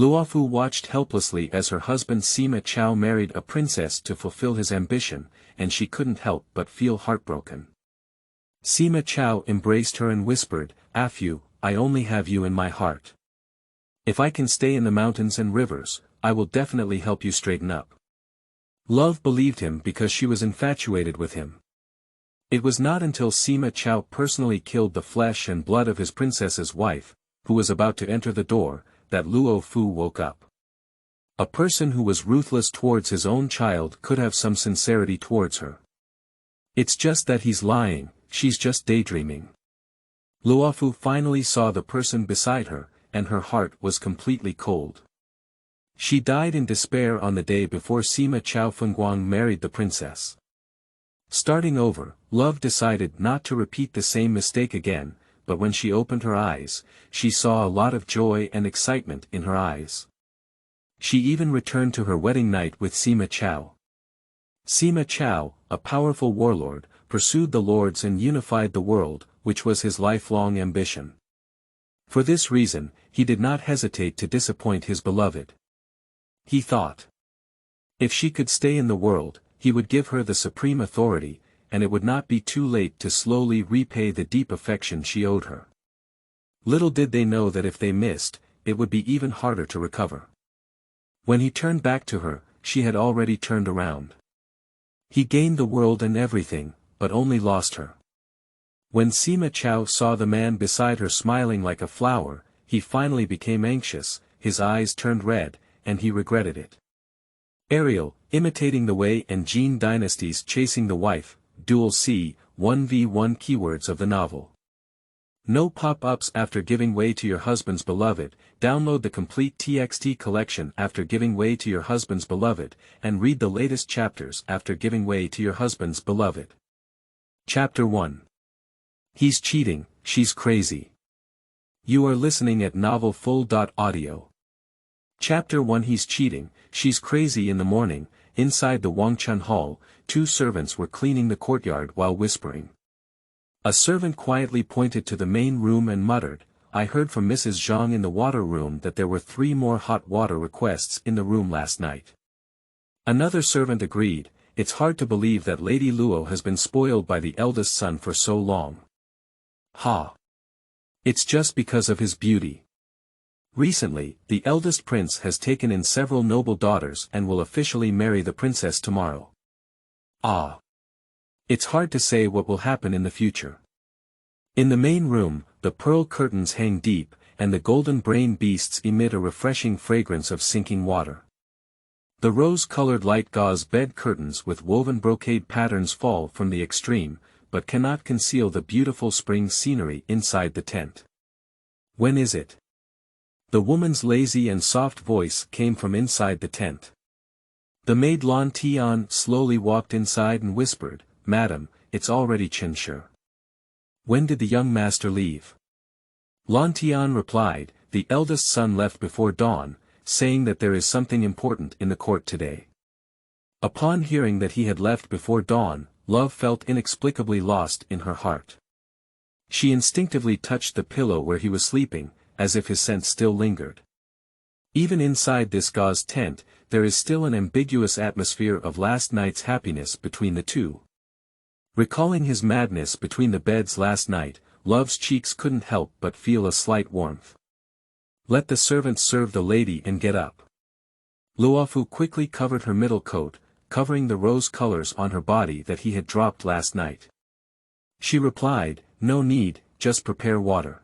Luofu watched helplessly as her husband Sima Chao married a princess to fulfill his ambition, and she couldn't help but feel heartbroken. Sima Chao embraced her and whispered, "Afu, I only have you in my heart. If I can stay in the mountains and rivers, I will definitely help you straighten up." Love believed him because she was infatuated with him. It was not until Sima Chao personally killed the flesh and blood of his princess's wife, who was about to enter the door, that Luo Fu woke up. A person who was ruthless towards his own child could have some sincerity towards her. It's just that he's lying, she's just daydreaming. Luofu finally saw the person beside her, and her heart was completely cold. She died in despair on the day before Sima Chao Fengguang married the princess. Starting over, Love decided not to repeat the same mistake again, but when she opened her eyes, she saw a lot of joy and excitement in her eyes. She even returned to her wedding night with Sima Chao. Sima Chao, a powerful warlord, pursued the lords and unified the world, which was his lifelong ambition. For this reason, he did not hesitate to disappoint his beloved. He thought, if she could stay in the world, he would give her the supreme authority, and it would not be too late to slowly repay the deep affection she owed her. Little did they know that if they missed, it would be even harder to recover. When he turned back to her, she had already turned around. He gained the world and everything, but only lost her. When Sima Chao saw the man beside her smiling like a flower, he finally became anxious, his eyes turned red, and he regretted it. Ariel, imitating the Wei and Jin dynasties chasing the wife, Dual C, 1v1 keywords of the novel. No pop-ups after giving way to your husband's beloved. Download the complete TXT collection after giving way to your husband's beloved, and read the latest chapters after giving way to your husband's beloved. Chapter 1. He's cheating, she's crazy. You are listening at novelfull.audio. Chapter 1. He's cheating, she's crazy. In the morning, inside the Wangchun Hall, two servants were cleaning the courtyard while whispering. A servant quietly pointed to the main room and muttered, "I heard from Mrs. Zhang in the water room that there were 3 more hot water requests in the room last night." Another servant agreed, "It's hard to believe that Lady Luo has been spoiled by the eldest son for so long. Ha! It's just because of his beauty. Recently, the eldest prince has taken in several noble daughters and will officially marry the princess tomorrow. Ah! It's hard to say what will happen in the future." In the main room, the pearl curtains hang deep, and the golden brain beasts emit a refreshing fragrance of sinking water. The rose-colored light gauze bed curtains with woven brocade patterns fall from the extreme, but cannot conceal the beautiful spring scenery inside the tent. "When is it?" The woman's lazy and soft voice came from inside the tent. The maid Lan Tian slowly walked inside and whispered, "Madam, it's already Qinshe." "When did the young master leave?" Lan Tian replied, "The eldest son left before dawn, saying that there is something important in the court today." Upon hearing that he had left before dawn, Love felt inexplicably lost in her heart. She instinctively touched the pillow where he was sleeping, as if his scent still lingered. Even inside this gauze tent, there is still an ambiguous atmosphere of last night's happiness between the two. Recalling his madness between the beds last night, Love's cheeks couldn't help but feel a slight warmth. "Let the servants serve the lady and get up." Luofu quickly covered her middle coat, covering the rose colors on her body that he had dropped last night. She replied, "No need, just prepare water."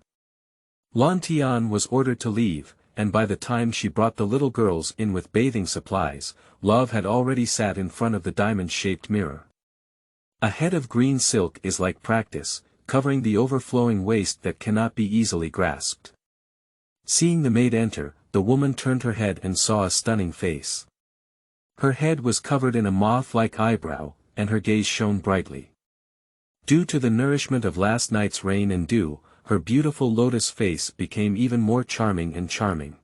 Lan Tian was ordered to leave, and by the time she brought the little girls in with bathing supplies, Love had already sat in front of the diamond-shaped mirror. A head of green silk is like practice, covering the overflowing waist that cannot be easily grasped. Seeing the maid enter, the woman turned her head and saw a stunning face. Her head was covered in a moth-like eyebrow, and her gaze shone brightly. Due to the nourishment of last night's rain and dew, her beautiful lotus face became even more charming and charming.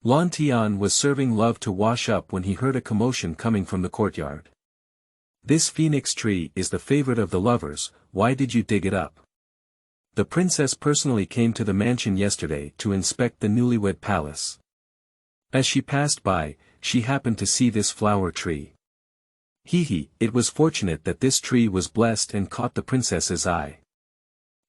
Lan Tian was serving Love to wash up when he heard a commotion coming from the courtyard. "This phoenix tree is the favorite of the lovers, why did you dig it up?" "The princess personally came to the mansion yesterday to inspect the newlywed palace. As she passed by, she happened to see this flower tree. It was fortunate that this tree was blessed and caught the princess's eye.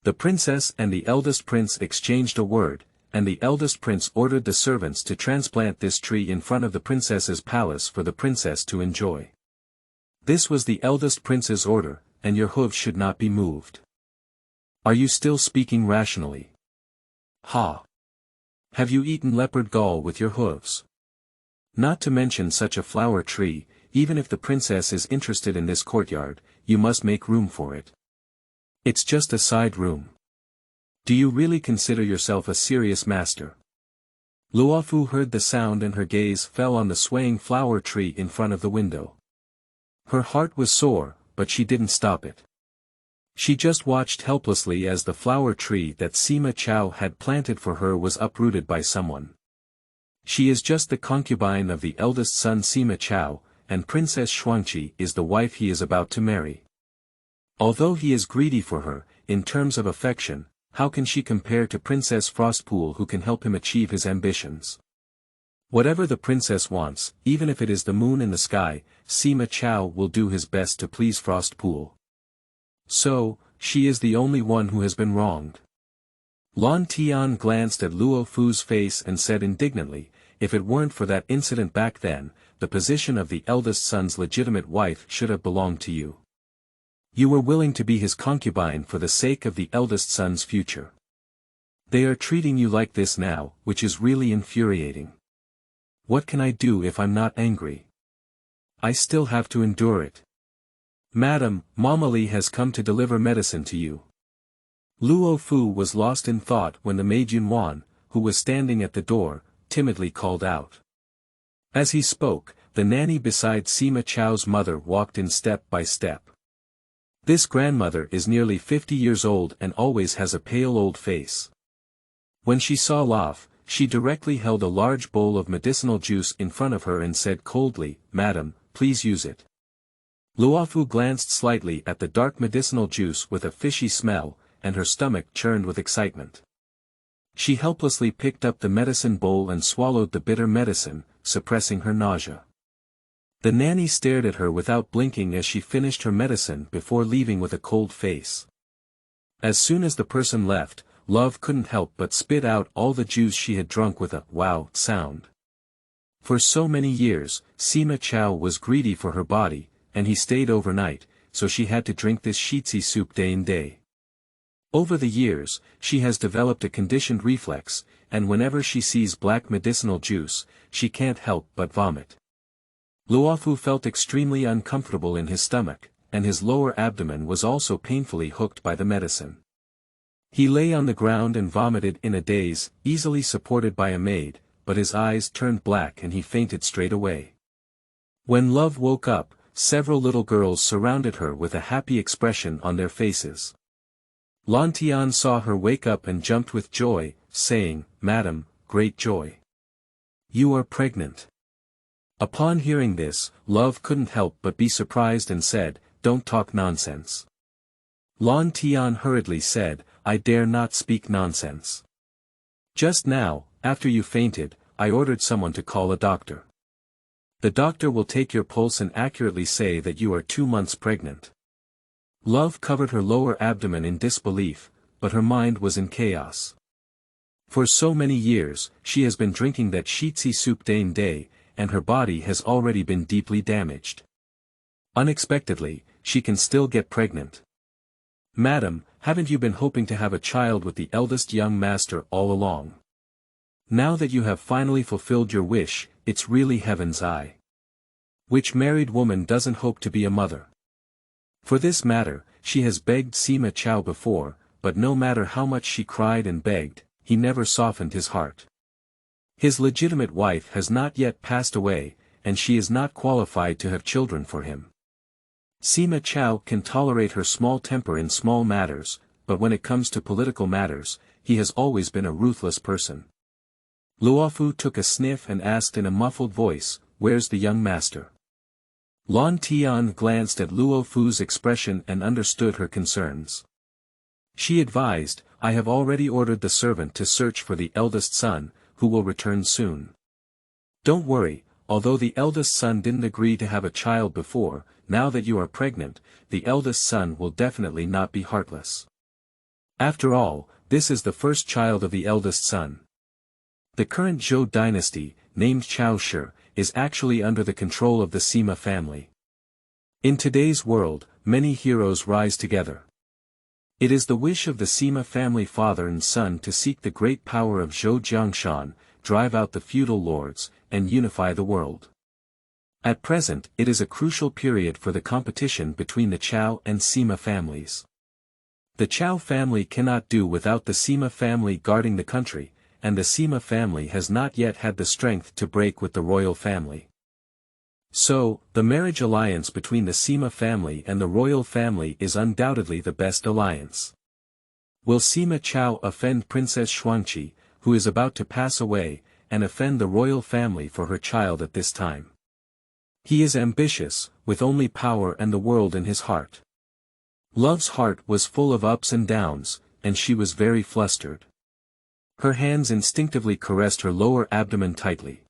The princess and the eldest prince exchanged a word, and the eldest prince ordered the servants to transplant this tree in front of the princess's palace for the princess to enjoy. This was the eldest prince's order, and your hooves should not be moved. Are you still speaking rationally? Ha! Have you eaten leopard gall with your hooves? Not to mention such a flower tree, even if the princess is interested in this courtyard, you must make room for it. It's just a side room. Do you really consider yourself a serious master? Luofu heard the sound and her gaze fell on the swaying flower tree in front of the window. Her heart was sore, but she didn't stop it. She just watched helplessly as the flower tree that Sima Chao had planted for her was uprooted by someone. She is just the concubine of the eldest son Sima Chao, and Princess Xuangqi is the wife he is about to marry. Although he is greedy for her, in terms of affection, how can she compare to Princess Frostpool who can help him achieve his ambitions? Whatever the princess wants, even if it is the moon in the sky, Sima Chao will do his best to please Frostpool. So, she is the only one who has been wronged. Lan Tian glanced at Luo Fu's face and said indignantly, if it weren't for that incident back then, the position of the eldest son's legitimate wife should have belonged to you. You were willing to be his concubine for the sake of the eldest son's future. They are treating you like this now, which is really infuriating. What can I do if I'm not angry? I still have to endure it. Madam, Mama Li has come to deliver medicine to you. Luo Fu was lost in thought when the Meiji, who was standing at the door, timidly called out. As he spoke, the nanny beside Sima Chao's mother walked in step by step. This grandmother is nearly 50 years old and always has a pale old face. When she saw Luofu, she directly held a large bowl of medicinal juice in front of her and said coldly, Madam, please use it. Luofu glanced slightly at the dark medicinal juice with a fishy smell, and her stomach churned with excitement. She helplessly picked up the medicine bowl and swallowed the bitter medicine, suppressing her nausea. The nanny stared at her without blinking as she finished her medicine before leaving with a cold face. As soon as the person left, Love couldn't help but spit out all the juice she had drunk with a wow sound. For so many years, Sima Chao was greedy for her body, and he stayed overnight, so she had to drink this shitsi soup day and day. Over the years, she has developed a conditioned reflex, and whenever she sees black medicinal juice, she can't help but vomit. Luofu felt extremely uncomfortable in his stomach, and his lower abdomen was also painfully hooked by the medicine. He lay on the ground and vomited in a daze, easily supported by a maid, but his eyes turned black and he fainted straight away. When Love woke up, several little girls surrounded her with a happy expression on their faces. Lan Tian saw her wake up and jumped with joy, saying, Madam, great joy. You are pregnant. Upon hearing this, Love couldn't help but be surprised and said, Don't talk nonsense. Lan Tian hurriedly said, I dare not speak nonsense. Just now, after you fainted, I ordered someone to call a doctor. The doctor will take your pulse and accurately say that you are 2 months pregnant. Love covered her lower abdomen in disbelief, but her mind was in chaos. For so many years, she has been drinking that shitsi soup day and day, and her body has already been deeply damaged. Unexpectedly, she can still get pregnant. Madam, haven't you been hoping to have a child with the eldest young master all along? Now that you have finally fulfilled your wish, it's really heaven's eye. Which married woman doesn't hope to be a mother? For this matter, she has begged Sima Chao before, but no matter how much she cried and begged, he never softened his heart. His legitimate wife has not yet passed away, and she is not qualified to have children for him. Sima Chao can tolerate her small temper in small matters, but when it comes to political matters, he has always been a ruthless person. Luofu took a sniff and asked in a muffled voice, Where's the young master? Lan Tian glanced at Luofu's expression and understood her concerns. She advised, I have already ordered the servant to search for the eldest son, who will return soon. Don't worry, although the eldest son didn't agree to have a child before, now that you are pregnant, the eldest son will definitely not be heartless. After all, this is the first child of the eldest son. The current Zhou dynasty, named Chao Shi, is actually under the control of the Sima family. In today's world, many heroes rise together. It is the wish of the Sima family father and son to seek the great power of Zhou Jiangshan, drive out the feudal lords, and unify the world. At present, it is a crucial period for the competition between the Chao and Sima families. The Chao family cannot do without the Sima family guarding the country, and the Sima family has not yet had the strength to break with the royal family. So, the marriage alliance between the Sima family and the royal family is undoubtedly the best alliance. Will Sima Chao offend Princess Xuanqi, who is about to pass away, and offend the royal family for her child at this time? He is ambitious, with only power and the world in his heart. Love's heart was full of ups and downs, and she was very flustered. Her hands instinctively caressed her lower abdomen tightly.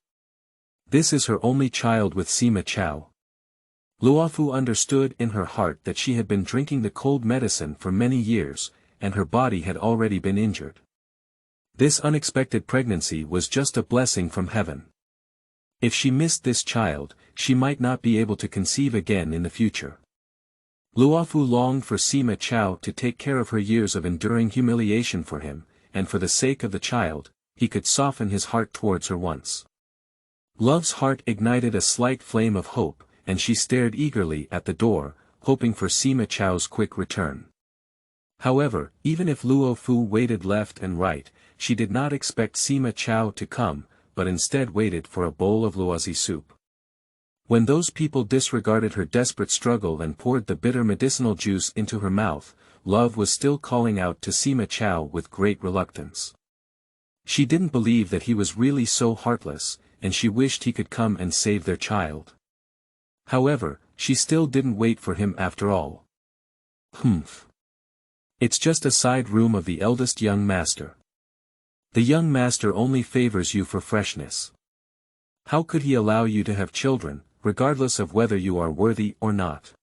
This is her only child with Sima Chao. Luofu understood in her heart that she had been drinking the cold medicine for many years, and her body had already been injured. This unexpected pregnancy was just a blessing from heaven. If she missed this child, she might not be able to conceive again in the future. Luofu longed for Sima Chao to take care of her years of enduring humiliation for him, and for the sake of the child, he could soften his heart towards her once. Love's heart ignited a slight flame of hope, and she stared eagerly at the door, hoping for Sima Chao's quick return. However, even if Luo Fu waited left and right, she did not expect Sima Chao to come, but instead waited for a bowl of luozi soup. When those people disregarded her desperate struggle and poured the bitter medicinal juice into her mouth, Love was still calling out to Sima Chao with great reluctance. She didn't believe that he was really so heartless, and she wished he could come and save their child. However, she still didn't wait for him after all. Humph. It's just a side room of the eldest young master. The young master only favors you for freshness. How could he allow you to have children, regardless of whether you are worthy or not?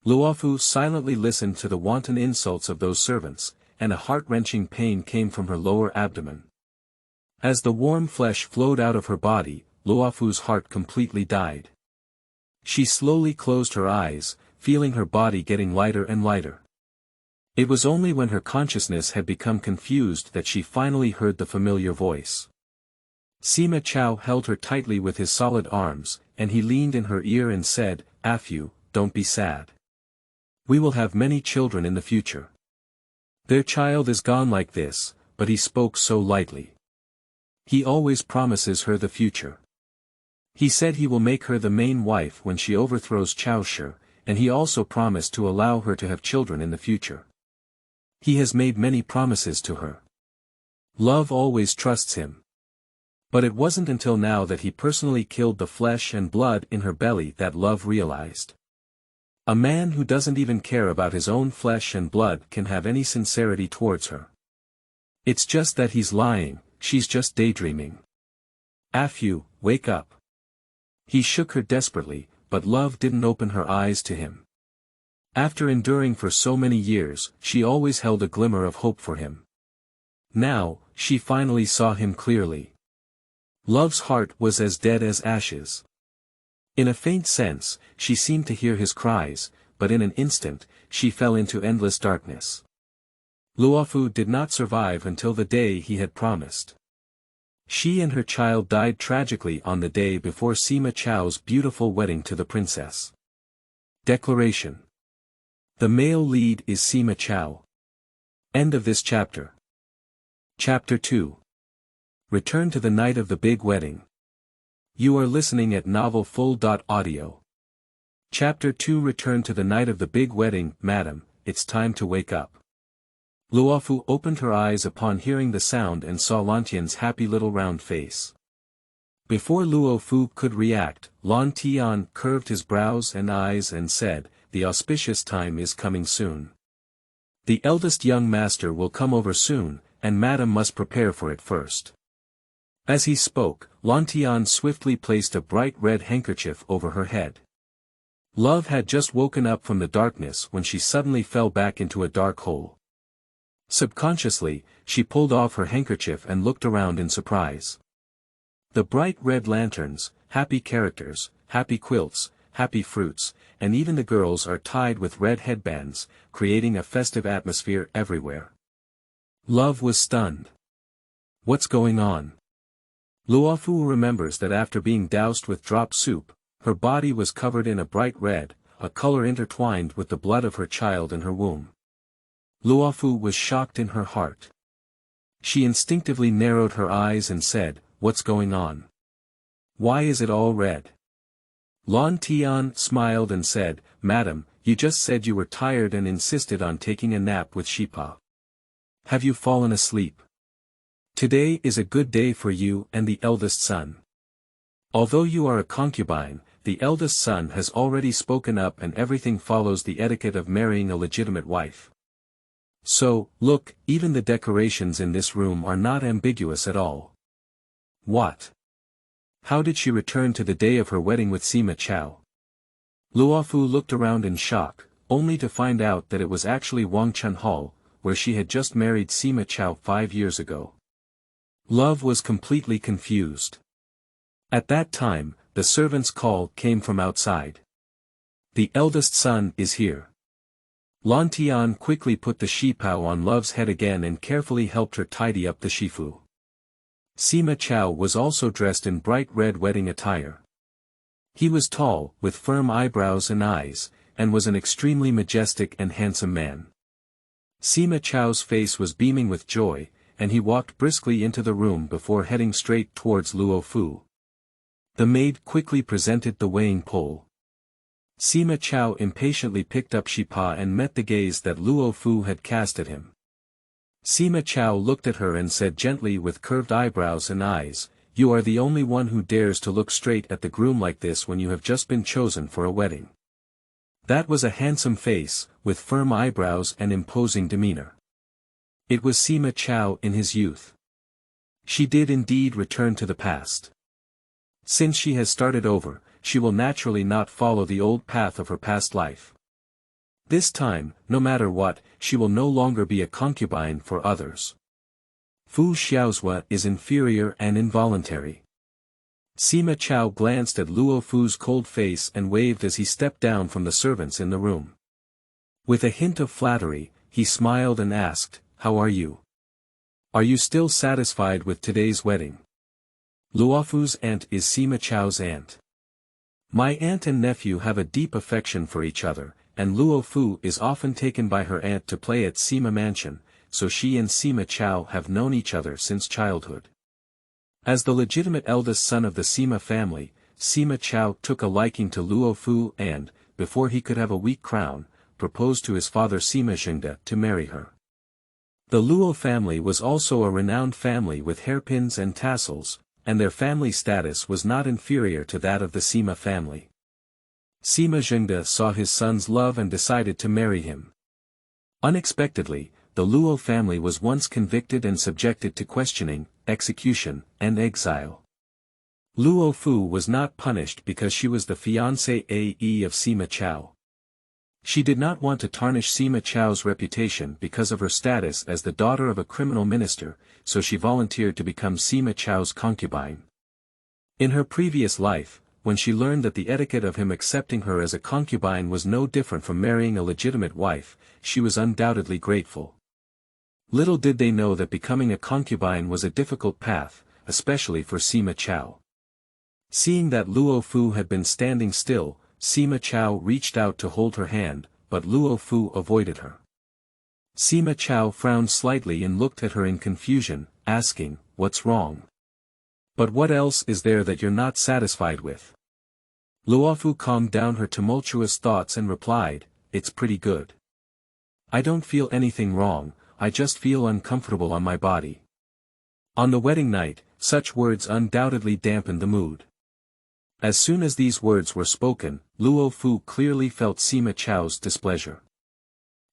Luofu silently listened to the wanton insults of those servants, and a heart-wrenching pain came from her lower abdomen. As the warm flesh flowed out of her body, Luofu's heart completely died. She slowly closed her eyes, feeling her body getting lighter and lighter. It was only when her consciousness had become confused that she finally heard the familiar voice. Sima Chao held her tightly with his solid arms, and he leaned in her ear and said, "Afu, don't be sad. We will have many children in the future." Their child is gone like this, but he spoke so lightly. He always promises her the future. He said he will make her the main wife when she overthrows Chao Shi, and he also promised to allow her to have children in the future. He has made many promises to her. Love always trusts him. But it wasn't until now that he personally killed the flesh and blood in her belly that Love realized. A man who doesn't even care about his own flesh and blood can have any sincerity towards her. It's just that he's lying, she's just daydreaming. Afu, wake up. He shook her desperately, but Love didn't open her eyes to him. After enduring for so many years, she always held a glimmer of hope for him. Now, she finally saw him clearly. Love's heart was as dead as ashes. In a faint sense, she seemed to hear his cries, but in an instant, she fell into endless darkness. Luofu did not survive until the day he had promised. She and her child died tragically on the day before Sima Chao's beautiful wedding to the princess. Declaration. The male lead is Sima Chao. End of this chapter. Chapter 2. Return to the night of the big wedding. You are listening at novelfull.audio. Chapter 2. Return to the night of the big wedding. Madam, it's time to wake up. Luofu opened her eyes upon hearing the sound and saw Lantian's happy little round face. Before Luofu could react, Lan Tian curved his brows and eyes and said, "The auspicious time is coming soon. The eldest young master will come over soon, and Madam must prepare for it first." As he spoke, Lantian swiftly placed a bright red handkerchief over her head. Love had just woken up from the darkness when she suddenly fell back into a dark hole. Subconsciously, she pulled off her handkerchief and looked around in surprise. The bright red lanterns, happy characters, happy quilts, happy fruits, and even the girls are tied with red headbands, creating a festive atmosphere everywhere. Love was stunned. What's going on? Luofu remembers that after being doused with drop soup, her body was covered in a bright red, a color intertwined with the blood of her child in her womb. Luofu was shocked in her heart. She instinctively narrowed her eyes and said, "What's going on? Why is it all red?" Lan Tian smiled and said, "Madam, you just said you were tired and insisted on taking a nap with Xipa. Have you fallen asleep? Today is a good day for you and the eldest son. Although you are a concubine, the eldest son has already spoken up and everything follows the etiquette of marrying a legitimate wife. So, look, even the decorations in this room are not ambiguous at all." What? How did she return to the day of her wedding with Sima Chao? Luofu looked around in shock, only to find out that it was actually Wangchun Hall, where she had just married Sima Chao 5 years ago. Love was completely confused. At that time, the servant's call came from outside. "The eldest son is here." Lan Tian quickly put the shipao on Love's head again and carefully helped her tidy up the shifu. Sima Chao was also dressed in bright red wedding attire. He was tall, with firm eyebrows and eyes, and was an extremely majestic and handsome man. Sima Chao's face was beaming with joy, and he walked briskly into the room before heading straight towards Luo Fu. The maid quickly presented the weighing pole. Sima Chao impatiently picked up Xipa and met the gaze that Luo Fu had cast at him. Sima Chao looked at her and said gently with curved eyebrows and eyes, "You are the only one who dares to look straight at the groom like this when you have just been chosen for a wedding." That was a handsome face, with firm eyebrows and imposing demeanor. It was Sima Chao in his youth. She did indeed return to the past. Since she has started over, she will naturally not follow the old path of her past life. This time, no matter what, she will no longer be a concubine for others. Fu Xiaozhua is inferior and involuntary. Sima Chao glanced at Luo Fu's cold face and waved as he stepped down from the servants in the room. With a hint of flattery, he smiled and asked, "How are you? Are you still satisfied with today's wedding?" Luofu's aunt is Sima Chao's aunt. My aunt and nephew have a deep affection for each other, and Luo Fu is often taken by her aunt to play at Sima Mansion, so she and Sima Chao have known each other since childhood. As the legitimate eldest son of the Sima family, Sima Chao took a liking to Luo Fu and, before he could have a weak crown, proposed to his father Sima Zhengde to marry her. The Luo family was also a renowned family with hairpins and tassels, and their family status was not inferior to that of the Sima family. Sima Zhengde saw his son's love and decided to marry him. Unexpectedly, the Luo family was once convicted and subjected to questioning, execution, and exile. Luo Fu was not punished because she was the fiancée of Sima Chao. She did not want to tarnish Sima Chao's reputation because of her status as the daughter of a criminal minister, so she volunteered to become Sima Chao's concubine. In her previous life, when she learned that the etiquette of him accepting her as a concubine was no different from marrying a legitimate wife, she was undoubtedly grateful. Little did they know that becoming a concubine was a difficult path, especially for Sima Chao. Seeing that Luo Fu had been standing still, Sima Chao reached out to hold her hand, but Luo Fu avoided her. Sima Chao frowned slightly and looked at her in confusion, asking, "What's wrong? But what else is there that you're not satisfied with?" Luofu calmed down her tumultuous thoughts and replied, "It's pretty good. I don't feel anything wrong, I just feel uncomfortable on my body." On the wedding night, such words undoubtedly dampened the mood. As soon as these words were spoken, Luo Fu clearly felt Sima Chao's displeasure.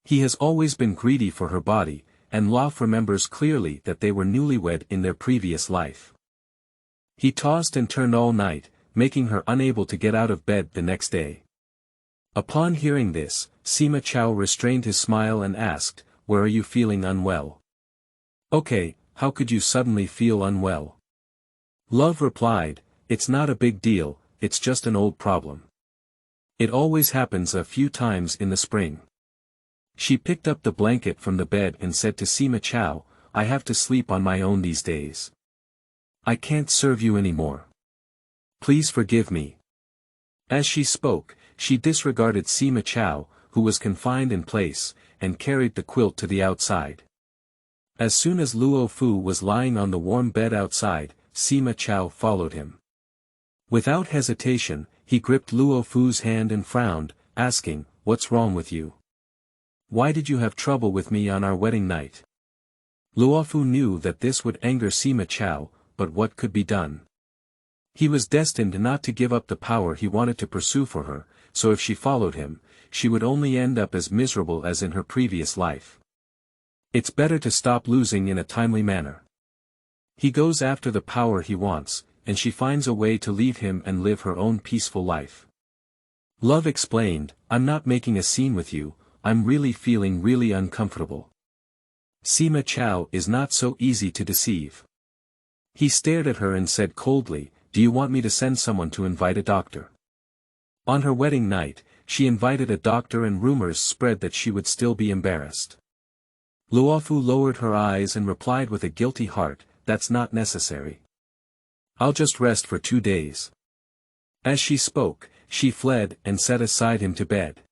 He has always been greedy for her body, and Luo remembers clearly that they were newlywed in their previous life. He tossed and turned all night, making her unable to get out of bed the next day. Upon hearing this, Sima Chao restrained his smile and asked, "Where are you feeling unwell?" "Okay, how could you suddenly feel unwell?" Love replied, "It's not a big deal, it's just an old problem. It always happens a few times in the spring." She picked up the blanket from the bed and said to Sima Chao, "I have to sleep on my own these days. I can't serve you anymore. Please forgive me." As she spoke, she disregarded Sima Chao, who was confined in place, and carried the quilt to the outside. As soon as Luo Fu was lying on the warm bed outside, Sima Chao followed him. Without hesitation, he gripped Luo Fu's hand and frowned, asking, "What's wrong with you? Why did you have trouble with me on our wedding night?" Luofu knew that this would anger Sima Chao, but what could be done? He was destined not to give up the power he wanted to pursue for her, so if she followed him, she would only end up as miserable as in her previous life. It's better to stop losing in a timely manner. He goes after the power he wants, and she finds a way to leave him and live her own peaceful life. Love explained, "I'm not making a scene with you, I'm really feeling really uncomfortable." Sima Chao is not so easy to deceive. He stared at her and said coldly, "Do you want me to send someone to invite a doctor?" On her wedding night, she invited a doctor and rumors spread that she would still be embarrassed. Luofu lowered her eyes and replied with a guilty heart, "That's not necessary. I'll just rest for 2 days." As she spoke, she fled and set aside him to bed.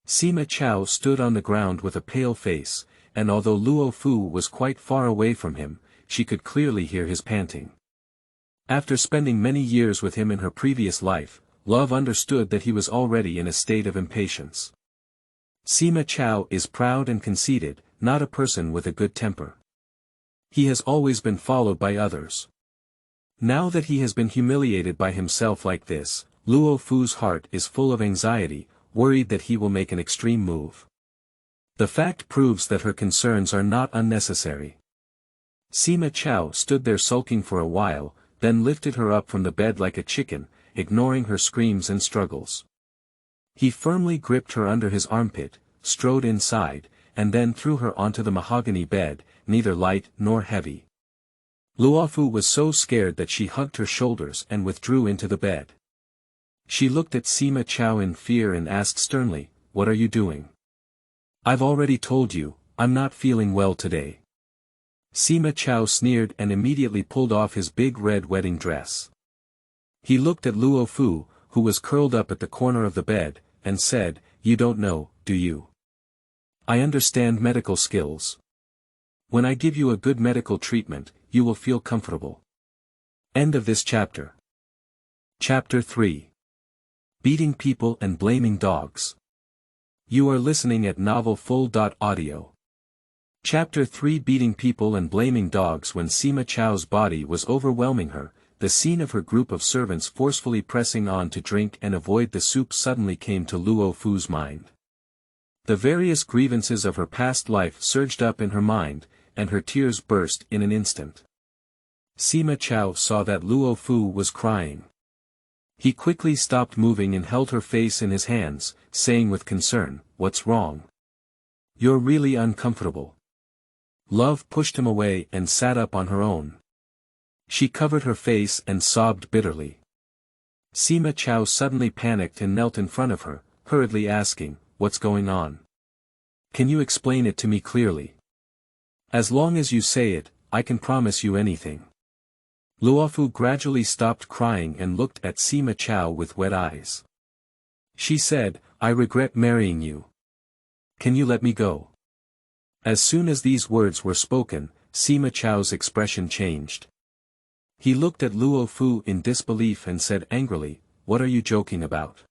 Sima Chao stood on the ground with a pale face, and although Luo Fu was quite far away from him, she could clearly hear his panting. After spending many years with him in her previous life, Love understood that he was already in a state of impatience. Sima Chao is proud and conceited, not a person with a good temper. He has always been followed by others. Now that he has been humiliated by himself like this, Luo Fu's heart is full of anxiety, worried that he will make an extreme move. The fact proves that her concerns are not unnecessary. Sima Chao stood there sulking for a while, then lifted her up from the bed like a chicken, ignoring her screams and struggles. He firmly gripped her under his armpit, strode inside, and then threw her onto the mahogany bed, neither light nor heavy. Luofu was so scared that she hugged her shoulders and withdrew into the bed. She looked at Sima Chao in fear and asked sternly, "What are you doing?" "I've already told you, I'm not feeling well today." Sima Chao sneered and immediately pulled off his big red wedding dress. He looked at Luo Fu, who was curled up at the corner of the bed, and said, "You don't know, do you? I understand medical skills. When I give you a good medical treatment, you will feel comfortable." End of this chapter. Chapter 3. Beating people and blaming dogs. You are listening at novelfull.audio. Chapter 3. Beating people and blaming dogs. When Sima Chao's body was overwhelming her, the scene of her group of servants forcefully pressing on to drink and avoid the soup suddenly came to Luo Fu's mind. The various grievances of her past life surged up in her mind, and her tears burst in an instant. Sima Chao saw that Luo Fu was crying. He quickly stopped moving and held her face in his hands, saying with concern, "What's wrong? You're really uncomfortable." Love pushed him away and sat up on her own. She covered her face and sobbed bitterly. Sima Chao suddenly panicked and knelt in front of her, hurriedly asking, "What's going on? Can you explain it to me clearly? As long as you say it, I can promise you anything." Luofu gradually stopped crying and looked at Sima Chao with wet eyes. She said, "I regret marrying you. Can you let me go?" As soon as these words were spoken, Sima Chao's expression changed. He looked at Luo Fu in disbelief and said angrily, "What are you joking about?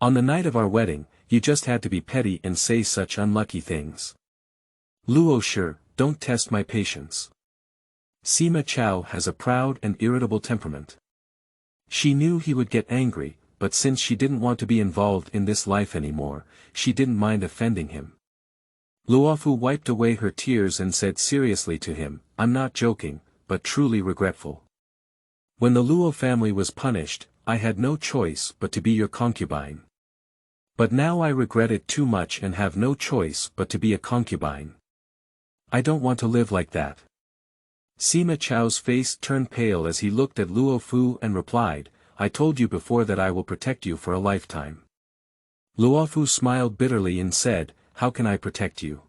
On the night of our wedding, you just had to be petty and say such unlucky things. Luo, sure, don't test my patience." Sima Chao has a proud and irritable temperament. She knew he would get angry, but since she didn't want to be involved in this life anymore, she didn't mind offending him. Luofu wiped away her tears and said seriously to him, "I'm not joking, but truly regretful. When the Luo family was punished, I had no choice but to be your concubine. But now I regret it too much and have no choice but to be a concubine. I don't want to live like that. Sima Chao's face turned pale as he looked at Luo Fu and replied, I told you before that I will protect you for a lifetime. Luofu smiled bitterly and said, how can I protect you?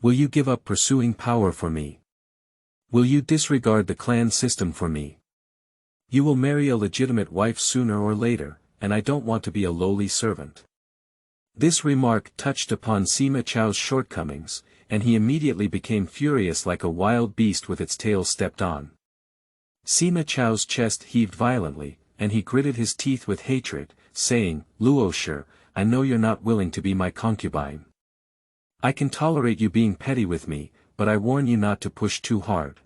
Will you give up pursuing power for me? Will you disregard the clan system for me? You will marry a legitimate wife sooner or later, and I don't want to be a lowly servant. This remark touched upon Sima Chao's shortcomings, and he immediately became furious like a wild beast with its tail stepped on. Sima Chao's chest heaved violently, and he gritted his teeth with hatred, saying, Luo Shi, I know you're not willing to be my concubine. I can tolerate you being petty with me, but I warn you not to push too hard.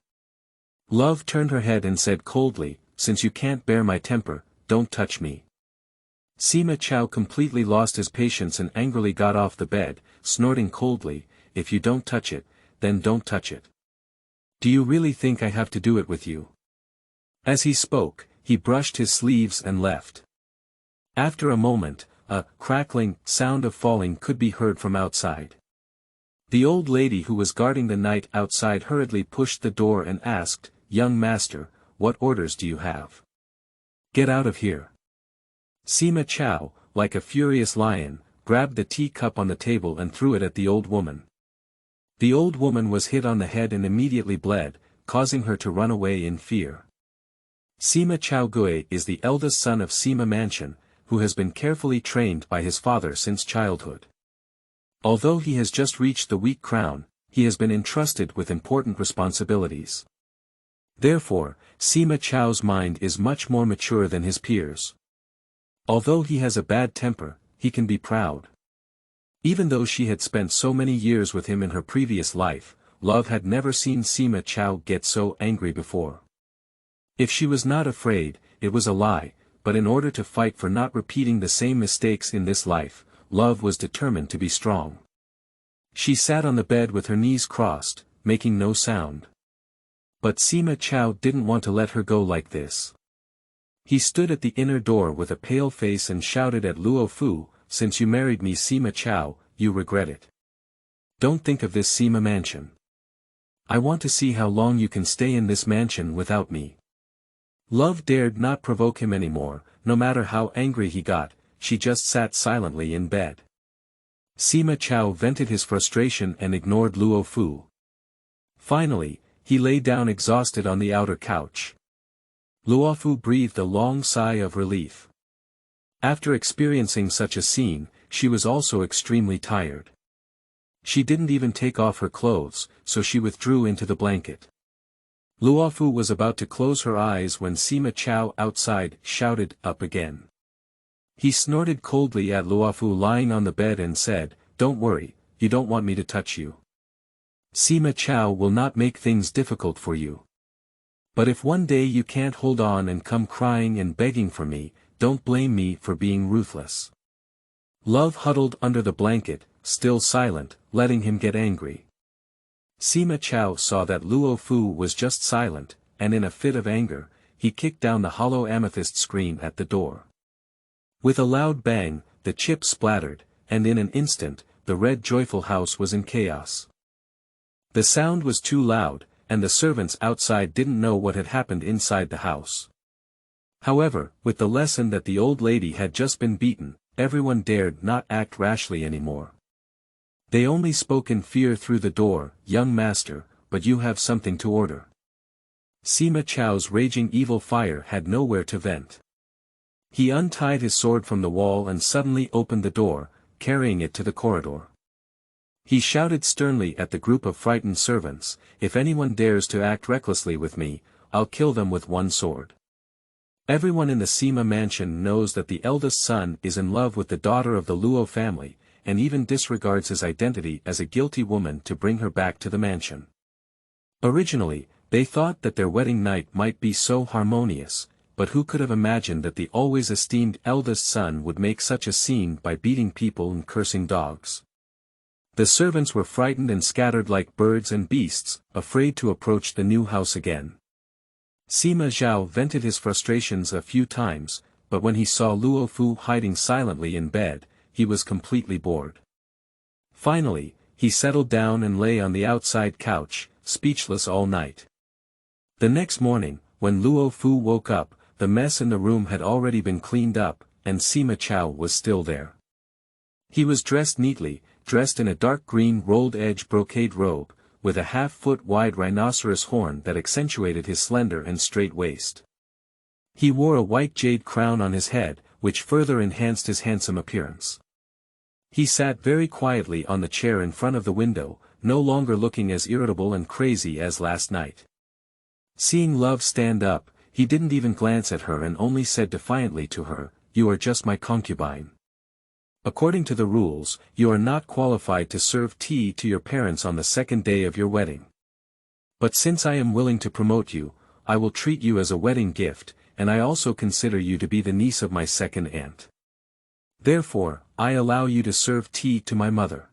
Love turned her head and said coldly, since you can't bear my temper, don't touch me. Sima Chao completely lost his patience and angrily got off the bed, snorting coldly, if you don't touch it, then don't touch it. Do you really think I have to do it with you? As he spoke, he brushed his sleeves and left. After a moment, a crackling sound of falling could be heard from outside. The old lady who was guarding the knight outside hurriedly pushed the door and asked, Young master, what orders do you have? Get out of here. Sima Chao, like a furious lion, grabbed the teacup on the table and threw it at the old woman. The old woman was hit on the head and immediately bled, causing her to run away in fear. Sima Chao Gui is the eldest son of Sima Mansion, who has been carefully trained by his father since childhood. Although he has just reached the weak crown, he has been entrusted with important responsibilities. Therefore, Sima Chao's mind is much more mature than his peers. Although he has a bad temper, he can be proud. Even though she had spent so many years with him in her previous life, Love had never seen Sima Chao get so angry before. If she was not afraid, it was a lie, but in order to fight for not repeating the same mistakes in this life, Love was determined to be strong. She sat on the bed with her knees crossed, making no sound. But Sima Chao didn't want to let her go like this. He stood at the inner door with a pale face and shouted at Luo Fu, since you married me Sima Chao, you regret it. Don't think of this Sima mansion. I want to see how long you can stay in this mansion without me. Love dared not provoke him anymore, no matter how angry he got, she just sat silently in bed. Sima Chao vented his frustration and ignored Luo Fu. Finally, he lay down exhausted on the outer couch. Luofu breathed a long sigh of relief. After experiencing such a scene, she was also extremely tired. She didn't even take off her clothes, so she withdrew into the blanket. Luofu was about to close her eyes when Sima Chao outside shouted up again. He snorted coldly at Luofu lying on the bed and said, Don't worry, you don't want me to touch you. Sima Chao will not make things difficult for you. But if one day you can't hold on and come crying and begging for me, don't blame me for being ruthless. Love huddled under the blanket, still silent, letting him get angry. Sima Chao saw that Luo Fu was just silent, and in a fit of anger, he kicked down the hollow amethyst screen at the door. With a loud bang, the chip splattered, and in an instant, the red joyful house was in chaos. The sound was too loud, and the servants outside didn't know what had happened inside the house. However, with the lesson that the old lady had just been beaten, everyone dared not act rashly anymore. They only spoke in fear through the door, Young master, but you have something to order. Sima Chao's raging evil fire had nowhere to vent. He untied his sword from the wall and suddenly opened the door, carrying it to the corridor. He shouted sternly at the group of frightened servants, If anyone dares to act recklessly with me, I'll kill them with one sword. Everyone in the Sima mansion knows that the eldest son is in love with the daughter of the Luo family, and even disregards his identity as a guilty woman to bring her back to the mansion. Originally, they thought that their wedding night might be so harmonious, but who could have imagined that the always esteemed eldest son would make such a scene by beating people and cursing dogs. The servants were frightened and scattered like birds and beasts, afraid to approach the new house again. Sima Chao vented his frustrations a few times, but when he saw Luo Fu hiding silently in bed, he was completely bored. Finally, he settled down and lay on the outside couch, speechless all night. The next morning, when Luo Fu woke up, the mess in the room had already been cleaned up, and Sima Chao was still there. He was dressed neatly, dressed in a dark green rolled-edge brocade robe, with a half-foot-wide rhinoceros horn that accentuated his slender and straight waist. He wore a white jade crown on his head, which further enhanced his handsome appearance. He sat very quietly on the chair in front of the window, no longer looking as irritable and crazy as last night. Seeing Love stand up, he didn't even glance at her and only said defiantly to her, "You are just my concubine. According to the rules, you are not qualified to serve tea to your parents on the second day of your wedding. But since I am willing to promote you, I will treat you as a wedding gift, and I also consider you to be the niece of my second aunt. Therefore, I allow you to serve tea to my mother."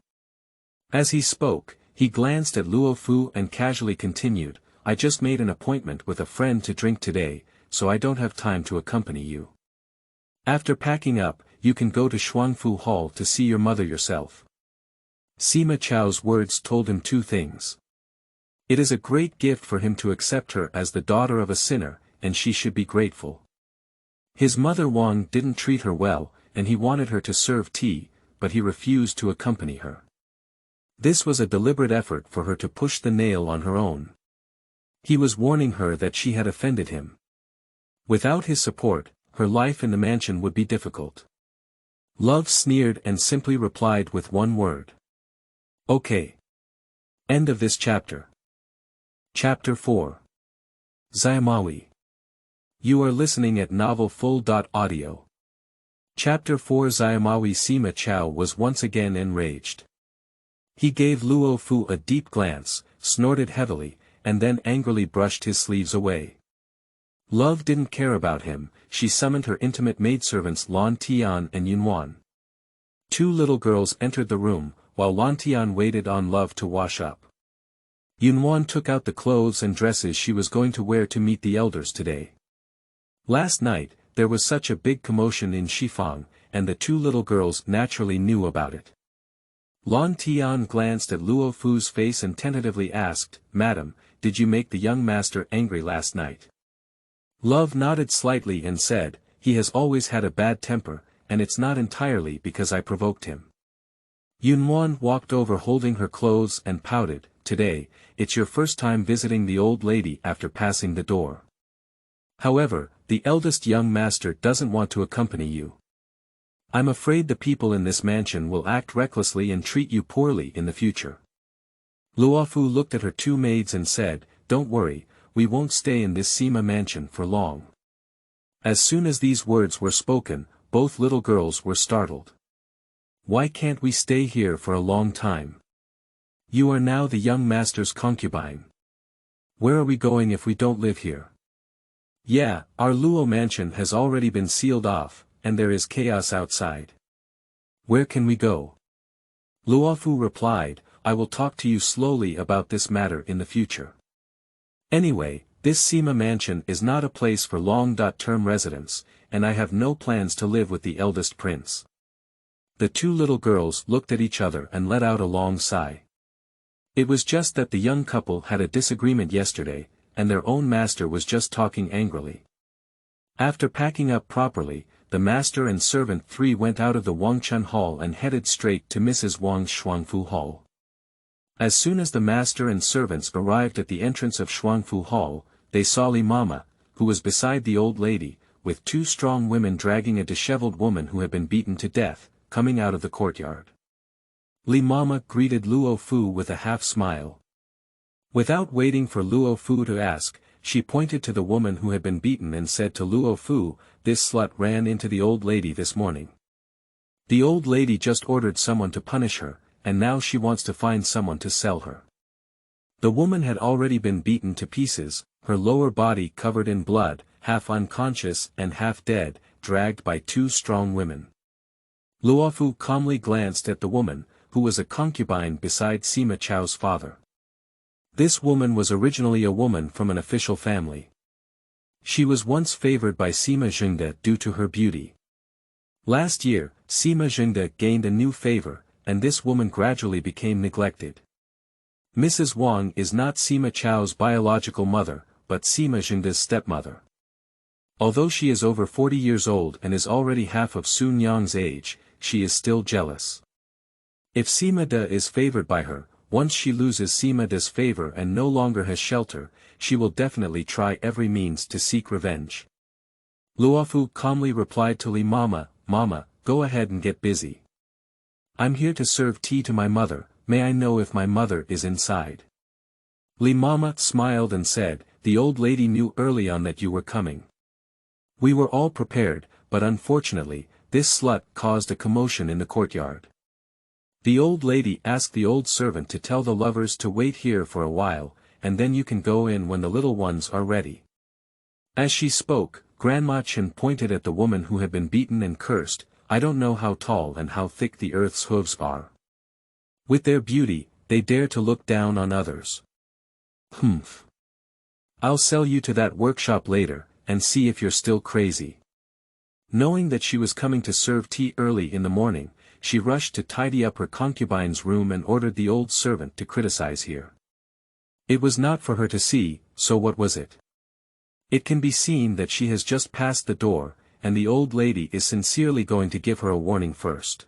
As he spoke, he glanced at Luo Fu and casually continued, "I just made an appointment with a friend to drink today, so I don't have time to accompany you. After packing up, you can go to Shuangfu Hall to see your mother yourself." Sima Chao's words told him two things. It is a great gift for him to accept her as the daughter of a sinner, and she should be grateful. His mother Wang didn't treat her well, and he wanted her to serve tea, but he refused to accompany her. This was a deliberate effort for her to push the nail on her own. He was warning her that she had offended him. Without his support, her life in the mansion would be difficult. Love sneered and simply replied with one word. "Okay." End of this chapter. Chapter 4. Xiamawei. You are listening at novelfull.audio. Chapter 4. Xiamawei. Sima Chao was once again enraged. He gave Luo Fu a deep glance, snorted heavily, and then angrily brushed his sleeves away. Love didn't care about him. She summoned her intimate maidservants Lan Tian and Yunwan. Two little girls entered the room, while Lan Tian waited on Love to wash up. Yunwan took out the clothes and dresses she was going to wear to meet the elders today. Last night, there was such a big commotion in Shifang, and the two little girls naturally knew about it. Lan Tian glanced at Luo Fu's face and tentatively asked, "Madam, did you make the young master angry last night?" Love nodded slightly and said, "He has always had a bad temper, and it's not entirely because I provoked him." Yunwan walked over holding her clothes and pouted, "Today, it's your first time visiting the old lady after passing the door. However, the eldest young master doesn't want to accompany you. I'm afraid the people in this mansion will act recklessly and treat you poorly in the future." Luofu looked at her two maids and said, "Don't worry, we won't stay in this Sima mansion for long." As soon as these words were spoken, both little girls were startled. "Why can't we stay here for a long time? You are now the young master's concubine. Where are we going if we don't live here?" "Yeah, our Luo mansion has already been sealed off, and there is chaos outside. Where can we go?" Luofu replied, "I will talk to you slowly about this matter in the future. Anyway, this Sima mansion is not a place for long-term residence, and I have no plans to live with the eldest prince." The two little girls looked at each other and let out a long sigh. It was just that the young couple had a disagreement yesterday, and their own master was just talking angrily. After packing up properly, the master and servant three went out of the Wangchun Hall and headed straight to Mrs. Wang's Shuangfu Hall. As soon as the master and servants arrived at the entrance of Shuangfu Hall, they saw Li Mama, who was beside the old lady, with two strong women dragging a disheveled woman who had been beaten to death, coming out of the courtyard. Li Mama greeted Luo Fu with a half-smile. Without waiting for Luo Fu to ask, she pointed to the woman who had been beaten and said to Luo Fu, "This slut ran into the old lady this morning. The old lady just ordered someone to punish her, and now she wants to find someone to sell her." The woman had already been beaten to pieces, her lower body covered in blood, half unconscious and half dead, dragged by two strong women. Luofu calmly glanced at the woman, who was a concubine beside Sima Chao's father. This woman was originally a woman from an official family. She was once favored by Sima Chao due to her beauty. Last year, Sima Chao gained a new favor, and this woman gradually became neglected. Mrs. Wang is not Sima Chao's biological mother, but Sima Chengde's stepmother. Although she is over 40 years old and is already half of Sun Yang's age, she is still jealous. If Sima De is favored by her, once she loses Sima De's favor and no longer has shelter, she will definitely try every means to seek revenge. Luofu calmly replied to Li Mama, "Mama, go ahead and get busy. I'm here to serve tea to my mother, may I know if my mother is inside?" Li Mama smiled and said, "The old lady knew early on that you were coming. We were all prepared, but unfortunately, this slut caused a commotion in the courtyard. The old lady asked the old servant to tell the lovers to wait here for a while, and then you can go in when the little ones are ready." As she spoke, Grandma Chen pointed at the woman who had been beaten and cursed, "I don't know how tall and how thick the earth's hooves are. With their beauty, they dare to look down on others. Humph. I'll sell you to that workshop later, and see if you're still crazy." Knowing that she was coming to serve tea early in the morning, she rushed to tidy up her concubine's room and ordered the old servant to criticize here. It was not for her to see, so what was it? It can be seen that she has just passed the door, and the old lady is sincerely going to give her a warning first.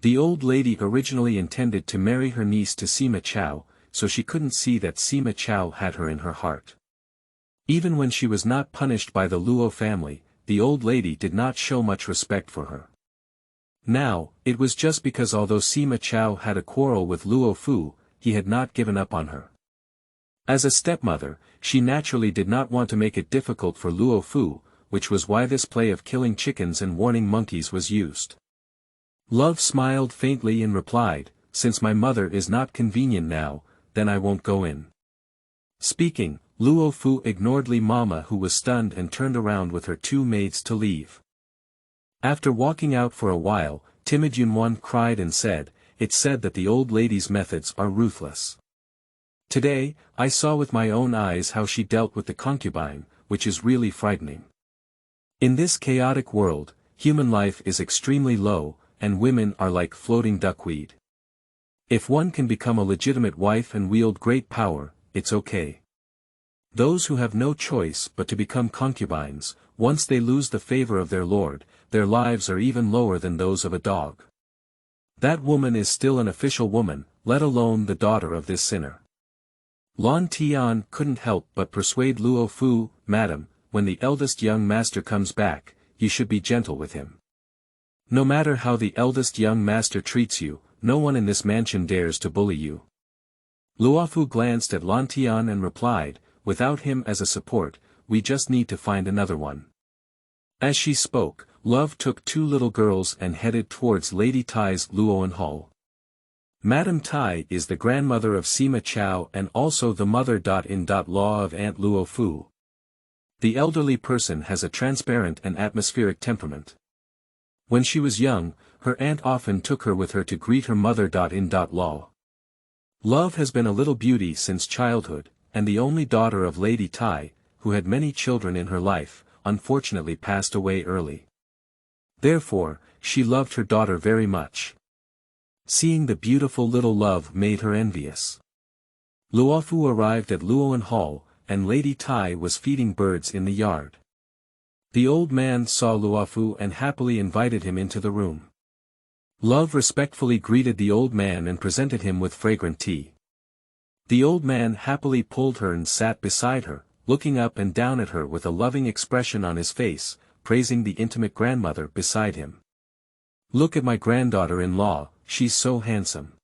The old lady originally intended to marry her niece to Sima Chao, so she couldn't see that Sima Chao had her in her heart. Even when she was not punished by the Luo family, the old lady did not show much respect for her. Now, it was just because although Sima Chao had a quarrel with Luo Fu, he had not given up on her. As a stepmother, she naturally did not want to make it difficult for Luo Fu, which was why this play of killing chickens and warning monkeys was used. Love smiled faintly and replied, "Since my mother is not convenient now, then I won't go in." Speaking, Luo Fu ignored Li Mama who was stunned and turned around with her two maids to leave. After walking out for a while, timid Yunwan cried and said, "It's said that the old lady's methods are ruthless. Today, I saw with my own eyes how she dealt with the concubine, which is really frightening. In this chaotic world, human life is extremely low, and women are like floating duckweed. If one can become a legitimate wife and wield great power, it's okay. Those who have no choice but to become concubines, once they lose the favor of their lord, their lives are even lower than those of a dog. That woman is still an official woman, let alone the daughter of this sinner." Lan Tian couldn't help but persuade Luo Fu, "Madam, when the eldest young master comes back, you should be gentle with him. No matter how the eldest young master treats you, no one in this mansion dares to bully you." Luofu glanced at Lan Tian and replied, "Without him as a support, we just need to find another one." As she spoke, Love took two little girls and headed towards Lady Tai's Luoan Hall. Madame Tai is the grandmother of Sima Chao and also the mother-in-law of Aunt Luo Fu. The elderly person has a transparent and atmospheric temperament. When she was young, her aunt often took her with her to greet her mother-in-law. Love has been a little beauty since childhood, and the only daughter of Lady Tai, who had many children in her life, unfortunately passed away early. Therefore, she loved her daughter very much. Seeing the beautiful little Love made her envious. Luofu arrived at Luoan Hall, and Lady Tai was feeding birds in the yard. The old man saw Luofu and happily invited him into the room. Love respectfully greeted the old man and presented him with fragrant tea. The old man happily pulled her and sat beside her, looking up and down at her with a loving expression on his face, praising the intimate grandmother beside him. "Look at my granddaughter-in-law, she's so handsome.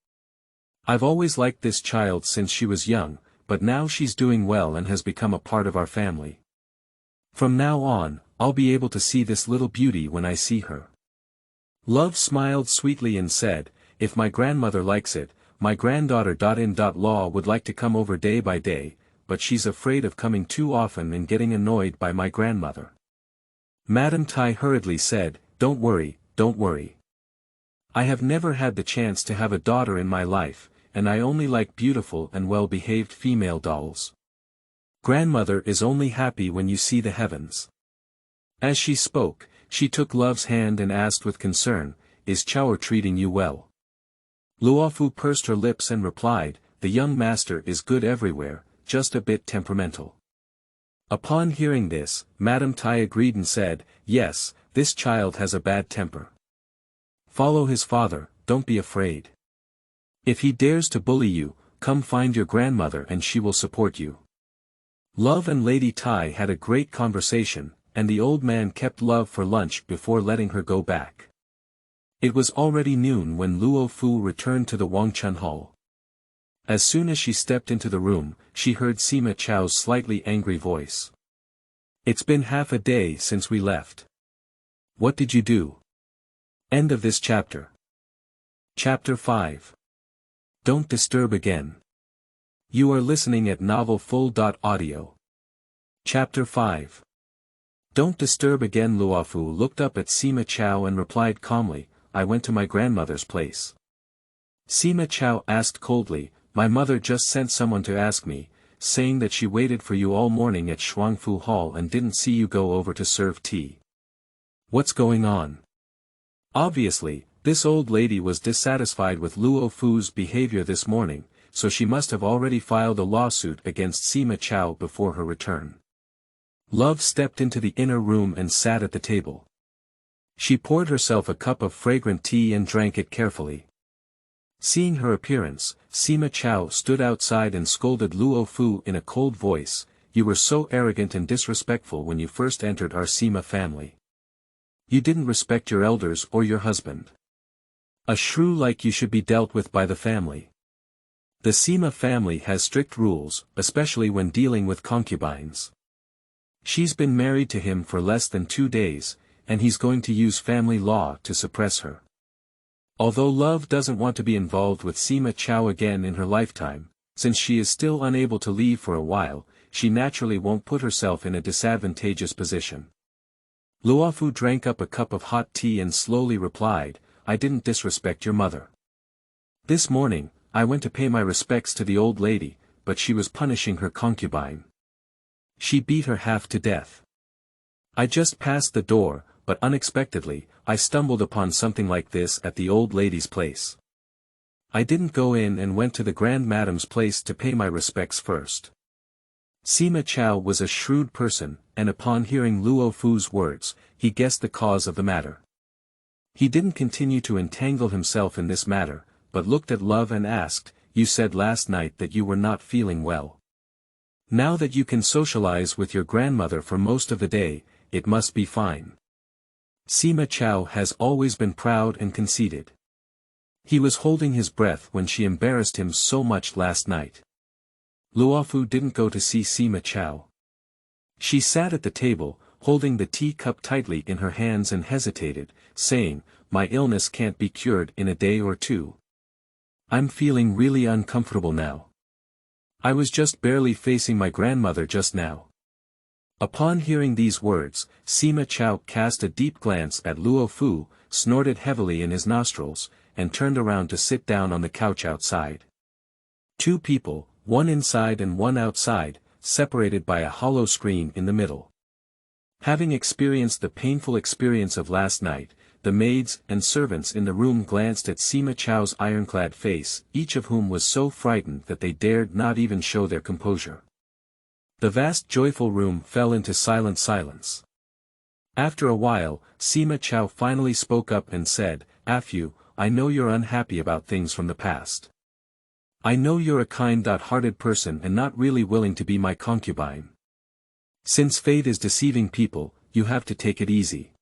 I've always liked this child since she was young, but now she's doing well and has become a part of our family. From now on, I'll be able to see this little beauty when I see her." Love smiled sweetly and said, "If my grandmother likes it, my granddaughter-in-law would like to come over day by day, but she's afraid of coming too often and getting annoyed by my grandmother." Madame Tai hurriedly said, Don't worry. I have never had the chance to have a daughter in my life, and I only like beautiful and well-behaved female dolls. Grandmother is only happy when you see the heavens. As she spoke, she took Love's hand and asked with concern, is Chao treating you well? Luofu pursed her lips and replied, the young master is good everywhere, just a bit temperamental. Upon hearing this, Madame Tai agreed and said, yes, this child has a bad temper. Follow his father, don't be afraid. If he dares to bully you, come find your grandmother and she will support you. Love and Lady Tai had a great conversation, and the old man kept Love for lunch before letting her go back. It was already noon when Luo Fu returned to the Wangchun Hall. As soon as she stepped into the room, she heard Sima Chao's slightly angry voice. It's been half a day since we left. What did you do? End of this chapter. Chapter 5. Don't disturb again. You are listening at novelfull.audio. Chapter 5. Don't disturb again. Luofu looked up at Sima Chao and replied calmly, I went to my grandmother's place. Sima Chao asked coldly, my mother just sent someone to ask me, saying that she waited for you all morning at Shuangfu Hall and didn't see you go over to serve tea. What's going on? Obviously, this old lady was dissatisfied with Luo Fu's behavior this morning, so she must have already filed a lawsuit against Sima Chao before her return. Love stepped into the inner room and sat at the table. She poured herself a cup of fragrant tea and drank it carefully. Seeing her appearance, Sima Chao stood outside and scolded Luo Fu in a cold voice, you were so arrogant and disrespectful when you first entered our Sima family. You didn't respect your elders or your husband. A shrew like you should be dealt with by the family. The Sima family has strict rules, especially when dealing with concubines. She's been married to him for less than 2 days, and he's going to use family law to suppress her. Although Love doesn't want to be involved with Sima Chao again in her lifetime, since she is still unable to leave for a while, she naturally won't put herself in a disadvantageous position. Luofu drank up a cup of hot tea and slowly replied, I didn't disrespect your mother. This morning, I went to pay my respects to the old lady, but she was punishing her concubine. She beat her half to death. I just passed the door, but unexpectedly, I stumbled upon something like this at the old lady's place. I didn't go in and went to the Grand Madame's place to pay my respects first. Sima Chao was a shrewd person, and upon hearing Luo Fu's words, he guessed the cause of the matter. He didn't continue to entangle himself in this matter, but looked at Love and asked, you said last night that you were not feeling well. Now that you can socialize with your grandmother for most of the day, it must be fine. Sima Chao has always been proud and conceited. He was holding his breath when she embarrassed him so much last night. Luofu didn't go to see Sima Chao. She sat at the table, holding the teacup tightly in her hands and hesitated, saying, my illness can't be cured in a day or two. I'm feeling really uncomfortable now. I was just barely facing my grandmother just now. Upon hearing these words, Sima Chao cast a deep glance at Luo Fu, snorted heavily in his nostrils, and turned around to sit down on the couch outside. 2 people, one inside and one outside, separated by a hollow screen in the middle. Having experienced the painful experience of last night, the maids and servants in the room glanced at Sima Chao's ironclad face, each of whom was so frightened that they dared not even show their composure. The vast joyful room fell into silent silence. After a while, Sima Chao finally spoke up and said, Afu, I know you're unhappy about things from the past. I know you're a kind-hearted person and not really willing to be my concubine. Since fate is deceiving people, you have to take it easy.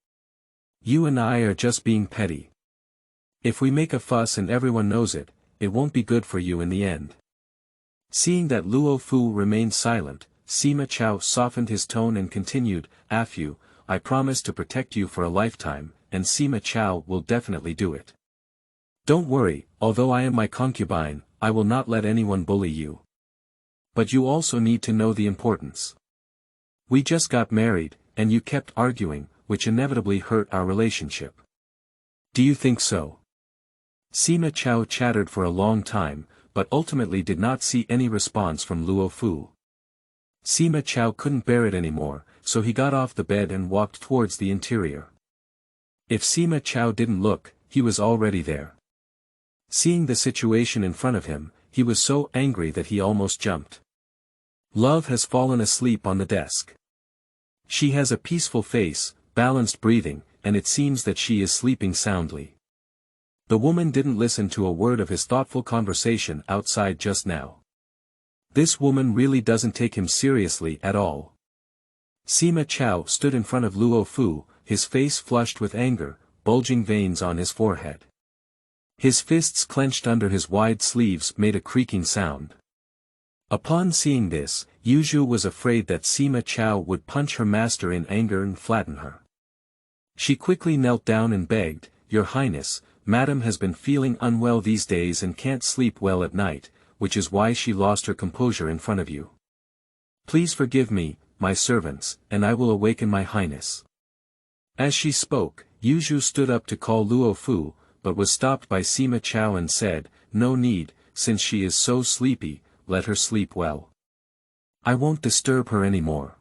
You and I are just being petty. If we make a fuss and everyone knows it, it won't be good for you in the end. Seeing that Luo Fu remained silent, Sima Chao softened his tone and continued, Afu, I promise to protect you for a lifetime, and Sima Chao will definitely do it. Don't worry, although I am my concubine, I will not let anyone bully you. But you also need to know the importance. We just got married, and you kept arguing, which inevitably hurt our relationship. Do you think so? Sima Chao chattered for a long time, but ultimately did not see any response from Luo Fu. Sima Chao couldn't bear it anymore, so he got off the bed and walked towards the interior. If Sima Chao didn't look, he was already there. Seeing the situation in front of him, he was so angry that he almost jumped. Love has fallen asleep on the desk. She has a peaceful face, balanced breathing, and it seems that she is sleeping soundly. The woman didn't listen to a word of his thoughtful conversation outside just now. This woman really doesn't take him seriously at all. Sima Chao stood in front of Luo Fu, his face flushed with anger, bulging veins on his forehead. His fists clenched under his wide sleeves made a creaking sound. Upon seeing this, Yuzhu was afraid that Sima Chao would punch her master in anger and flatten her. She quickly knelt down and begged, "Your Highness, Madam has been feeling unwell these days and can't sleep well at night, which is why she lost her composure in front of you. Please forgive me, my servants, and I will awaken my Highness." As she spoke, Yuzhu stood up to call Luo Fu, but was stopped by Sima Chao and said, "No need, since she is so sleepy, let her sleep well. I won't disturb her any more."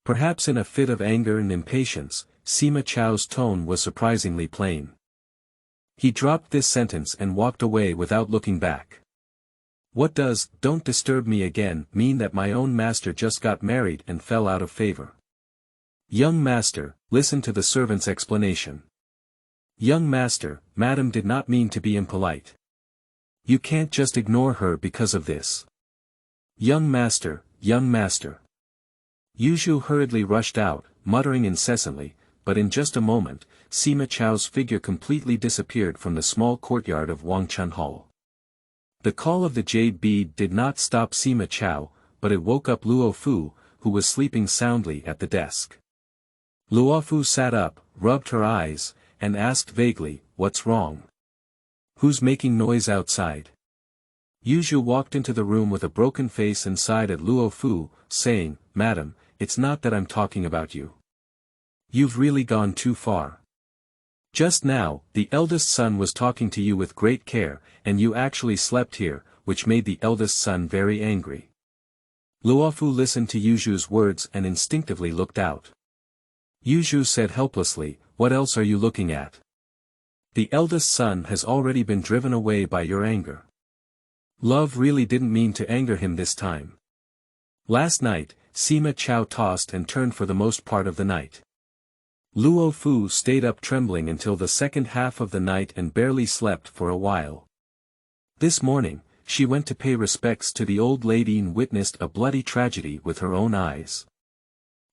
Perhaps in a fit of anger and impatience, Sima Chao's tone was surprisingly plain. He dropped this sentence and walked away without looking back. What does "don't disturb me again" mean that my own master just got married and fell out of favor? Young master, listen to the servant's explanation. Young master, Madam did not mean to be impolite. You can't just ignore her because of this. Young master, young master. Yuzhu hurriedly rushed out, muttering incessantly, but in just a moment, Sima Chao's figure completely disappeared from the small courtyard of Wangchun Hall. The call of the jade bead did not stop Sima Chao, but it woke up Luo Fu, who was sleeping soundly at the desk. Luofu sat up, rubbed her eyes, and asked vaguely, "What's wrong? Who's making noise outside?" Yuzhu walked into the room with a broken face and sighed at Luo Fu, saying, "Madam, it's not that I'm talking about you. You've really gone too far. Just now, the eldest son was talking to you with great care, and you actually slept here, which made the eldest son very angry." Luofu listened to Yuzhu's words and instinctively looked out. Yuzhu said helplessly, "What else are you looking at? The eldest son has already been driven away by your anger." Love really didn't mean to anger him this time. Last night, Sima Chao tossed and turned for the most part of the night. Luo Fu stayed up trembling until the second half of the night and barely slept for a while. This morning, she went to pay respects to the old lady and witnessed a bloody tragedy with her own eyes.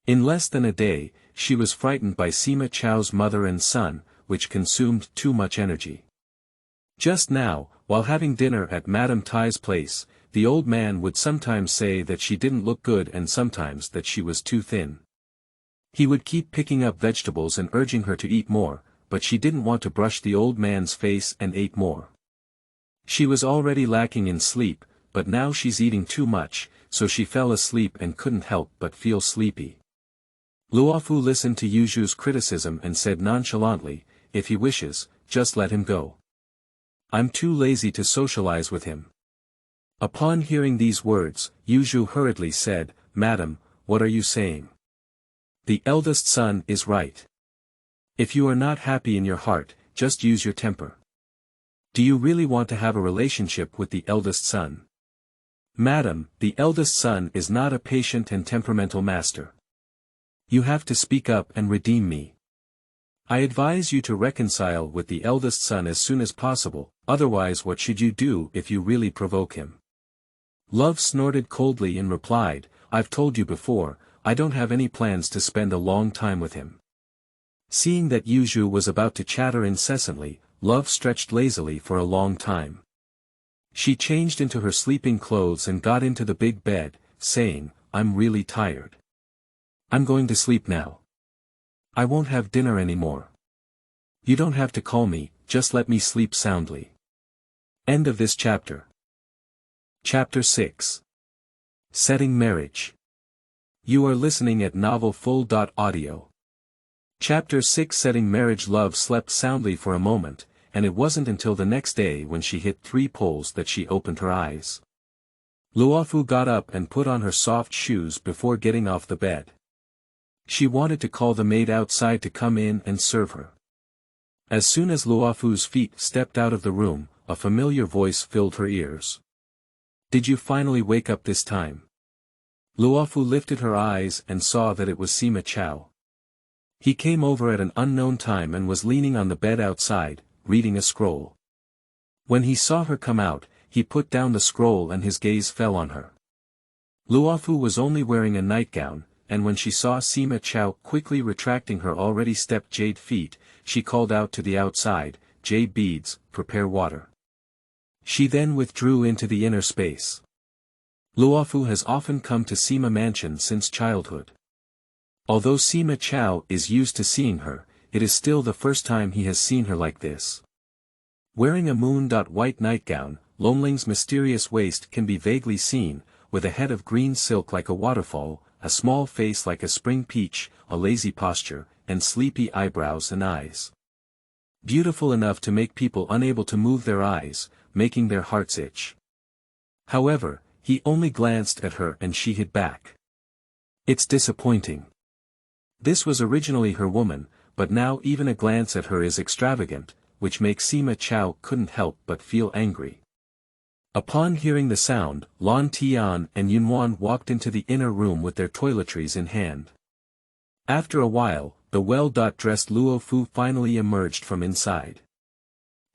In less than a day, she was frightened by Sima Chao's mother and son, which consumed too much energy. Just now, while having dinner at Madame Tai's place, the old man would sometimes say that she didn't look good and sometimes that she was too thin. He would keep picking up vegetables and urging her to eat more, but she didn't want to brush the old man's face and ate more. She was already lacking in sleep, but now she's eating too much, so she fell asleep and couldn't help but feel sleepy. Luofu listened to Yuzhu's criticism and said nonchalantly, "If he wishes, just let him go. I'm too lazy to socialize with him." Upon hearing these words, Yuzhu hurriedly said, "Madam, what are you saying? The eldest son is right. If you are not happy in your heart, just use your temper. Do you really want to have a relationship with the eldest son? Madam, the eldest son is not a patient and temperamental master. You have to speak up and redeem me. I advise you to reconcile with the eldest son as soon as possible, otherwise what should you do if you really provoke him?" Love snorted coldly and replied, "I've told you before, I don't have any plans to spend a long time with him." Seeing that Yuzhu was about to chatter incessantly, Love stretched lazily for a long time. She changed into her sleeping clothes and got into the big bed, saying, "I'm really tired. I'm going to sleep now. I won't have dinner anymore. You don't have to call me, just let me sleep soundly." End of this chapter. Chapter 6. Setting Marriage. You are listening at novelfull.audio. Chapter 6. Setting Marriage. Love slept soundly for a moment, and it wasn't until the next day when she hit 3 poles that she opened her eyes. Luofu got up and put on her soft shoes before getting off the bed. She wanted to call the maid outside to come in and serve her. As soon as Luofu's feet stepped out of the room, a familiar voice filled her ears. "Did you finally wake up this time?" Luofu lifted her eyes and saw that it was Sima Chao. He came over at an unknown time and was leaning on the bed outside, reading a scroll. When he saw her come out, he put down the scroll and his gaze fell on her. Luofu was only wearing a nightgown, and when she saw Sima Chao quickly retracting her already stepped jade feet, she called out to the outside, "Jade beads, prepare water." She then withdrew into the inner space. Luofu has often come to Sima Mansion since childhood. Although Sima Chao is used to seeing her, it is still the first time he has seen her like this. Wearing a moon-white nightgown, Longling's mysterious waist can be vaguely seen, with a head of green silk like a waterfall, a small face like a spring peach, a lazy posture, and sleepy eyebrows and eyes. Beautiful enough to make people unable to move their eyes, making their hearts itch. However, he only glanced at her and she hid back. It's disappointing. This was originally her woman, but now even a glance at her is extravagant, which makes Sima Chao couldn't help but feel angry. Upon hearing the sound, Lan Tian and Yunwan walked into the inner room with their toiletries in hand. After a while, the well-dressed Luo Fu finally emerged from inside.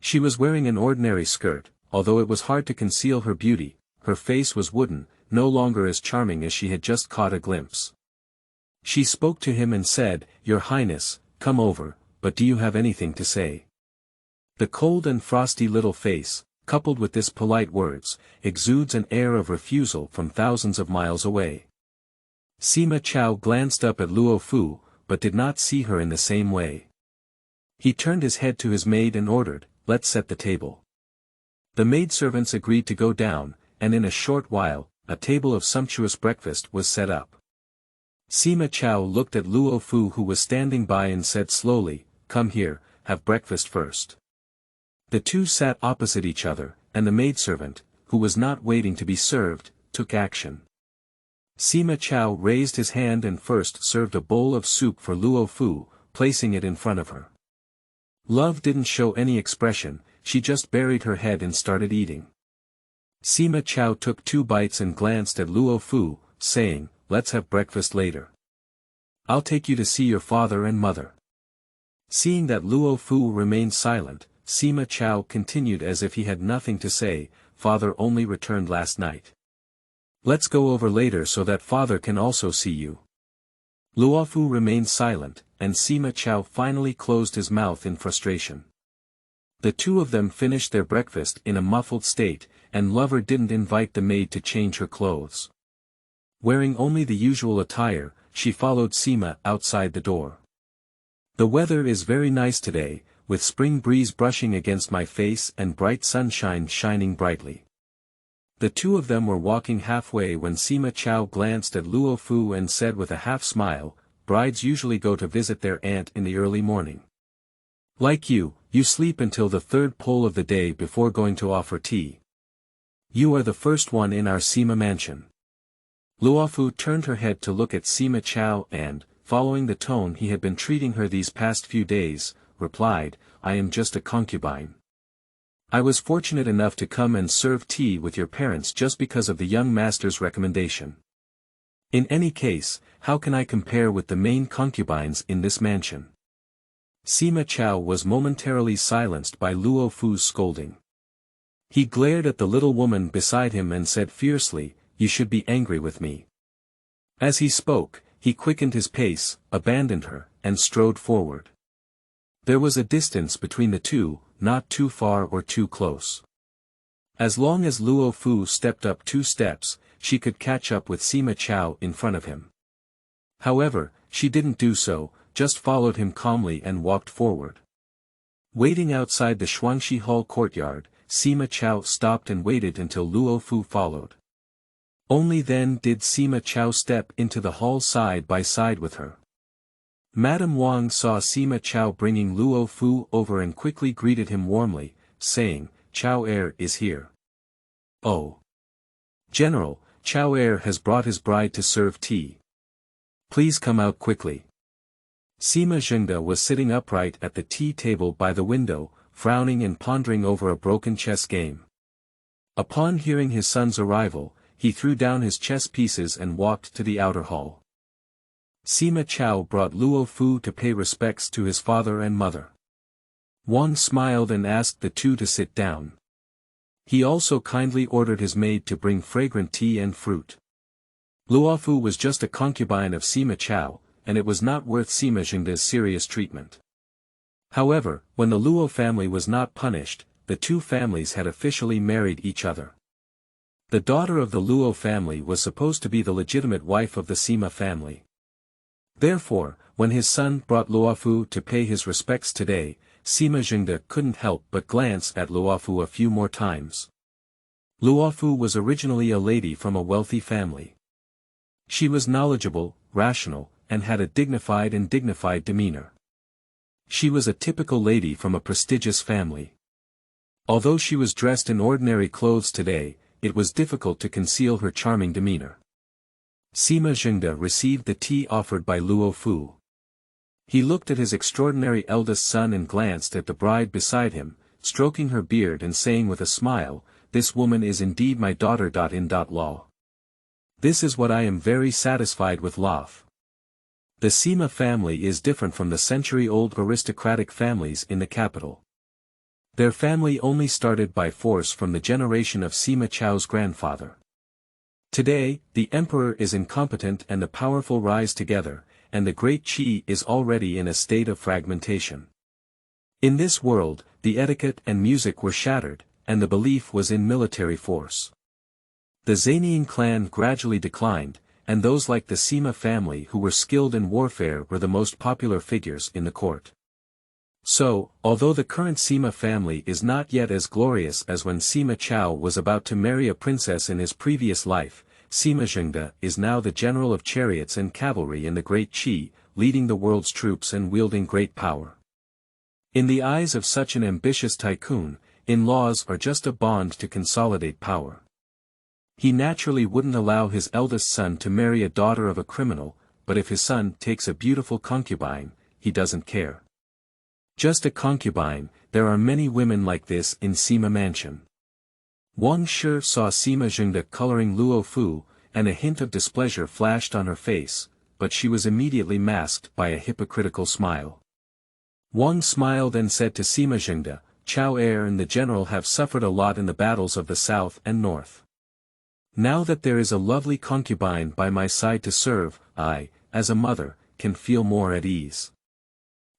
She was wearing an ordinary skirt, although it was hard to conceal her beauty. Her face was wooden, no longer as charming as she had just caught a glimpse. She spoke to him and said, "Your Highness, come over, but do you have anything to say?" The cold and frosty little face, coupled with this polite words, exudes an air of refusal from thousands of miles away. Sima Chao glanced up at Luo Fu, but did not see her in the same way. He turned his head to his maid and ordered, "Let's set the table." The maidservants agreed to go down, and in a short while, a table of sumptuous breakfast was set up. Sima Chao looked at Luo Fu who was standing by and said slowly, "Come here, have breakfast first." The two sat opposite each other, and the maidservant, who was not waiting to be served, took action. Sima Chao raised his hand and first served a bowl of soup for Luo Fu, placing it in front of her. Love didn't show any expression, she just buried her head and started eating. Sima Chao took 2 bites and glanced at Luo Fu, saying, "Let's have breakfast later. I'll take you to see your father and mother." Seeing that Luo Fu remained silent, Sima Chao continued as if he had nothing to say, "Father only returned last night. Let's go over later so that father can also see you." Luofu remained silent, and Sima Chao finally closed his mouth in frustration. The two of them finished their breakfast in a muffled state, and Lover didn't invite the maid to change her clothes. Wearing only the usual attire, she followed Sima outside the door. "The weather is very nice today, with spring breeze brushing against my face and bright sunshine shining brightly." The two of them were walking halfway when Sima Chao glanced at Luo Fu and said with a half-smile, "Brides usually go to visit their aunt in the early morning. Like you, you sleep until the 3rd pole of the day before going to offer tea. You are the first one in our Sima mansion." Luofu turned her head to look at Sima Chao and, following the tone he had been treating her these past few days, replied, "I am just a concubine. I was fortunate enough to come and serve tea with your parents just because of the young master's recommendation. In any case, how can I compare with the main concubines in this mansion?" Sima Chao was momentarily silenced by Luo Fu's scolding. He glared at the little woman beside him and said fiercely, "You should be angry with me." As he spoke, he quickened his pace, abandoned her, and strode forward. There was a distance between the two, not too far or too close. As long as Luo Fu stepped up 2 steps, she could catch up with Sima Chao in front of him. However, she didn't do so, just followed him calmly and walked forward. Waiting outside the Shuangxi Hall courtyard, Sima Chao stopped and waited until Luo Fu followed. Only then did Sima Chao step into the hall side by side with her. Madame Wang saw Sima Chao bringing Luo Fu over and quickly greeted him warmly, saying, "Chao heir is here." "Oh. "General, Chao heir has brought his bride to serve tea. Please come out quickly." Sima Zhengde was sitting upright at the tea table by the window, frowning and pondering over a broken chess game. Upon hearing his son's arrival, he threw down his chess pieces and walked to the outer hall. Sima Chao brought Luo Fu to pay respects to his father and mother. Wang smiled and asked the two to sit down. He also kindly ordered his maid to bring fragrant tea and fruit. Luofu was just a concubine of Sima Chao, and it was not worth Sima Zhengde's serious treatment. However, when the Luo family was not punished, the two families had officially married each other. The daughter of the Luo family was supposed to be the legitimate wife of the Sima family. Therefore, when his son brought Luofu to pay his respects today, Sima Zhengde couldn't help but glance at Luofu a few more times. Luofu was originally a lady from a wealthy family. She was knowledgeable, rational, and had a dignified demeanor. She was a typical lady from a prestigious family. Although she was dressed in ordinary clothes today, it was difficult to conceal her charming demeanor. Sima Zhengde received the tea offered by Luo Fu. He looked at his extraordinary eldest son and glanced at the bride beside him, stroking her beard and saying with a smile, "This woman is indeed my daughter. Law. This is what I am very satisfied with. Love." The Sima family is different from the century-old aristocratic families in the capital. Their family only started by force from the generation of Sima Chao's grandfather. Today, the emperor is incompetent and the powerful rise together, and the great Qi is already in a state of fragmentation. In this world, the etiquette and music were shattered, and the belief was in military force. The Zanian clan gradually declined, and those like the Sima family who were skilled in warfare were the most popular figures in the court. So, although the current Sima family is not yet as glorious as when Sima Chao was about to marry a princess in his previous life, Sima Zhengde is now the general of chariots and cavalry in the Great Qi, leading the world's troops and wielding great power. In the eyes of such an ambitious tycoon, in-laws are just a bond to consolidate power. He naturally wouldn't allow his eldest son to marry a daughter of a criminal, but if his son takes a beautiful concubine, he doesn't care. Just a concubine, there are many women like this in Sima Mansion. Wang Shi saw Sima Zhengde coloring Luo Fu, and a hint of displeasure flashed on her face, but she was immediately masked by a hypocritical smile. Wang smiled and said to Sima Zhengde, "Chao heir and the general have suffered a lot in the battles of the south and north. Now that there is a lovely concubine by my side to serve, I, as a mother, can feel more at ease."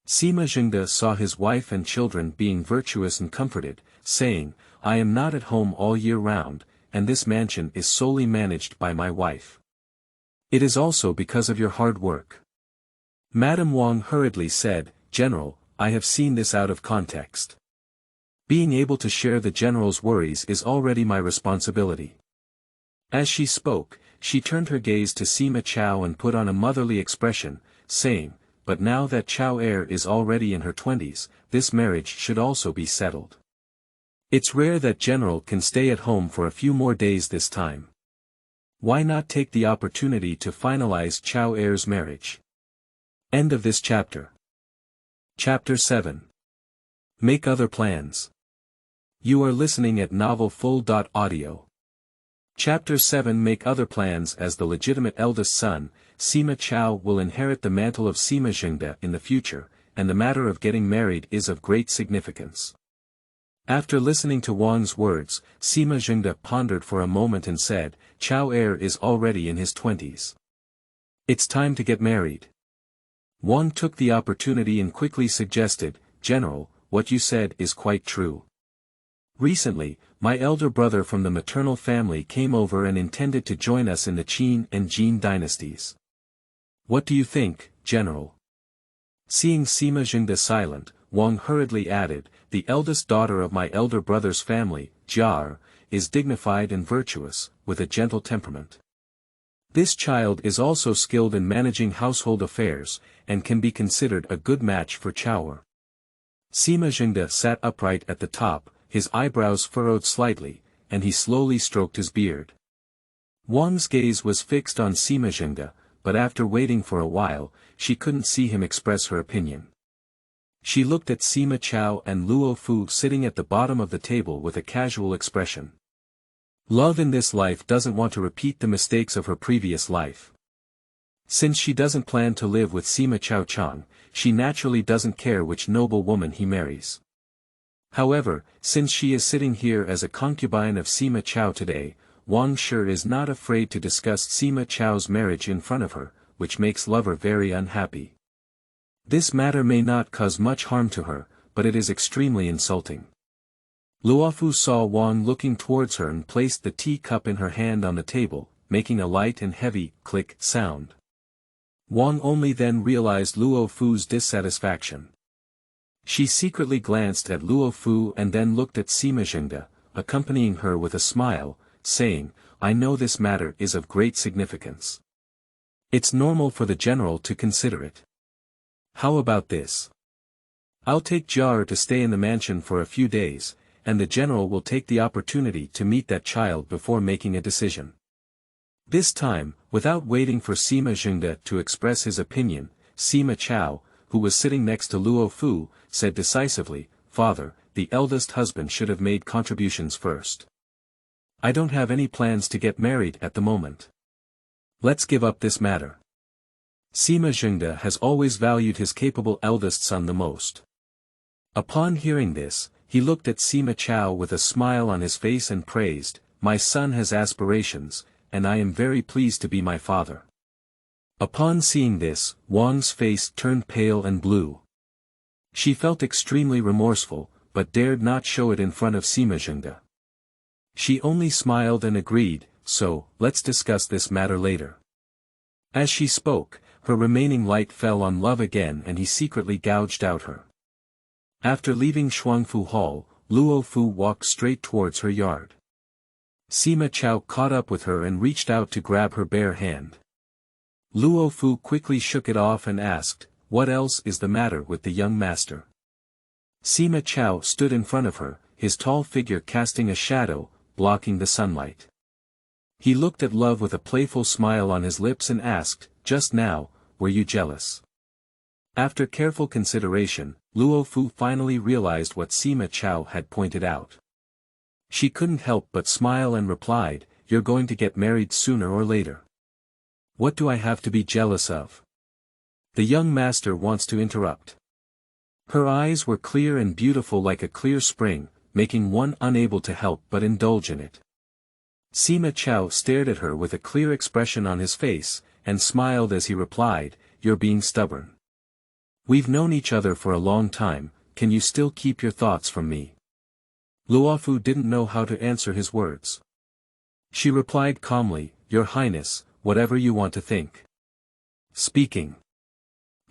Sima Zhengde saw his wife and children being virtuous and comforted, saying, "I am not at home all year round, and this mansion is solely managed by my wife. It is also because of your hard work." Madame Wang hurriedly said, "General, I have seen this out of context. Being able to share the general's worries is already my responsibility." As she spoke, she turned her gaze to Sima Chao and put on a motherly expression, saying, "But now that Chao heir is already in her 20s, this marriage should also be settled. It's rare that general can stay at home for a few more days this time. Why not take the opportunity to finalize Chao heir's marriage?" End of this chapter. Chapter 7. Make other plans. You are listening at novelfull.audio. Chapter 7. Make other plans. As the legitimate eldest son, Sima Chao will inherit the mantle of Sima Zhengde in the future, and the matter of getting married is of great significance. After listening to Wang's words, Sima Zhengde pondered for a moment and said, "Chao heir is already in his 20s. It's time to get married." Wang took the opportunity and quickly suggested, "General, what you said is quite true. Recently, my elder brother from the maternal family came over and intended to join us in the Qin and Jin dynasties. What do you think, General?" Seeing Sima Zhengde silent, Wang hurriedly added, "The eldest daughter of my elder brother's family, Jiar, is dignified and virtuous, with a gentle temperament. This child is also skilled in managing household affairs, and can be considered a good match for Chao." Sima Zhengde sat upright at the top, his eyebrows furrowed slightly, and he slowly stroked his beard. Wang's gaze was fixed on Sima Zhengde, but after waiting for a while, she couldn't see him express her opinion. She looked at Sima Chao and Luo Fu sitting at the bottom of the table with a casual expression. Love in this life doesn't want to repeat the mistakes of her previous life. Since she doesn't plan to live with Sima Chao Chang, she naturally doesn't care which noble woman he marries. However, since she is sitting here as a concubine of Sima Chao today, Wang sure is not afraid to discuss Sima Chao's marriage in front of her, which makes lover very unhappy. This matter may not cause much harm to her, but it is extremely insulting. Luofu saw Wang looking towards her and placed the teacup in her hand on the table, making a light and heavy click sound. Wang only then realized Luofu's dissatisfaction. She secretly glanced at Luofu and then looked at Sima Zhengde, accompanying her with a smile, saying, "I know this matter is of great significance. It's normal for the general to consider it. How about this? I'll take Jar to stay in the mansion for a few days, and the general will take the opportunity to meet that child before making a decision." This time, without waiting for Sima Zhengde to express his opinion, Sima Chao, who was sitting next to Luo Fu, said decisively, "Father, the eldest husband should have made contributions first. I don't have any plans to get married at the moment. Let's give up this matter." Sima Zhengde has always valued his capable eldest son the most. Upon hearing this, he looked at Sima Chao with a smile on his face and praised, "My son has aspirations, and I am very pleased to be my father." Upon seeing this, Wang's face turned pale and blue. She felt extremely remorseful, but dared not show it in front of Sima Zhengde. She only smiled and agreed, "So, let's discuss this matter later." As she spoke, her remaining light fell on Love again and he secretly gouged out her. After leaving Shuangfu Hall, Luo Fu walked straight towards her yard. Sima Chao caught up with her and reached out to grab her bare hand. Luo Fu quickly shook it off and asked, "What else is the matter with the young master?" Sima Chao stood in front of her, his tall figure casting a shadow, blocking the sunlight. He looked at Love with a playful smile on his lips and asked, "Just now, were you jealous?" After careful consideration, Luo Fu finally realized what Sima Chao had pointed out. She couldn't help but smile and replied, "You're going to get married sooner or later. What do I have to be jealous of?" The young master wants to interrupt. Her eyes were clear and beautiful like a clear spring, making one unable to help but indulge in it. Sima Chao stared at her with a clear expression on his face, and smiled as he replied, "You're being stubborn. We've known each other for a long time, can you still keep your thoughts from me?" Luofu didn't know how to answer his words. She replied calmly, "Your Highness, whatever you want to think." Speaking.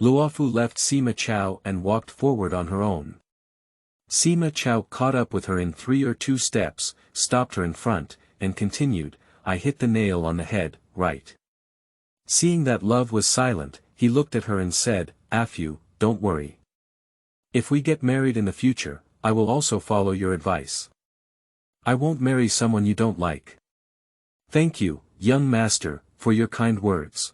Luofu left Sima Chao and walked forward on her own. Sima Chao caught up with her in 3 or 2 steps, stopped her in front, and continued, "I hit the nail on the head, right?" Seeing that Love was silent, he looked at her and said, "Afu, don't worry. If we get married in the future, I will also follow your advice. I won't marry someone you don't like." "Thank you, young master, for your kind words."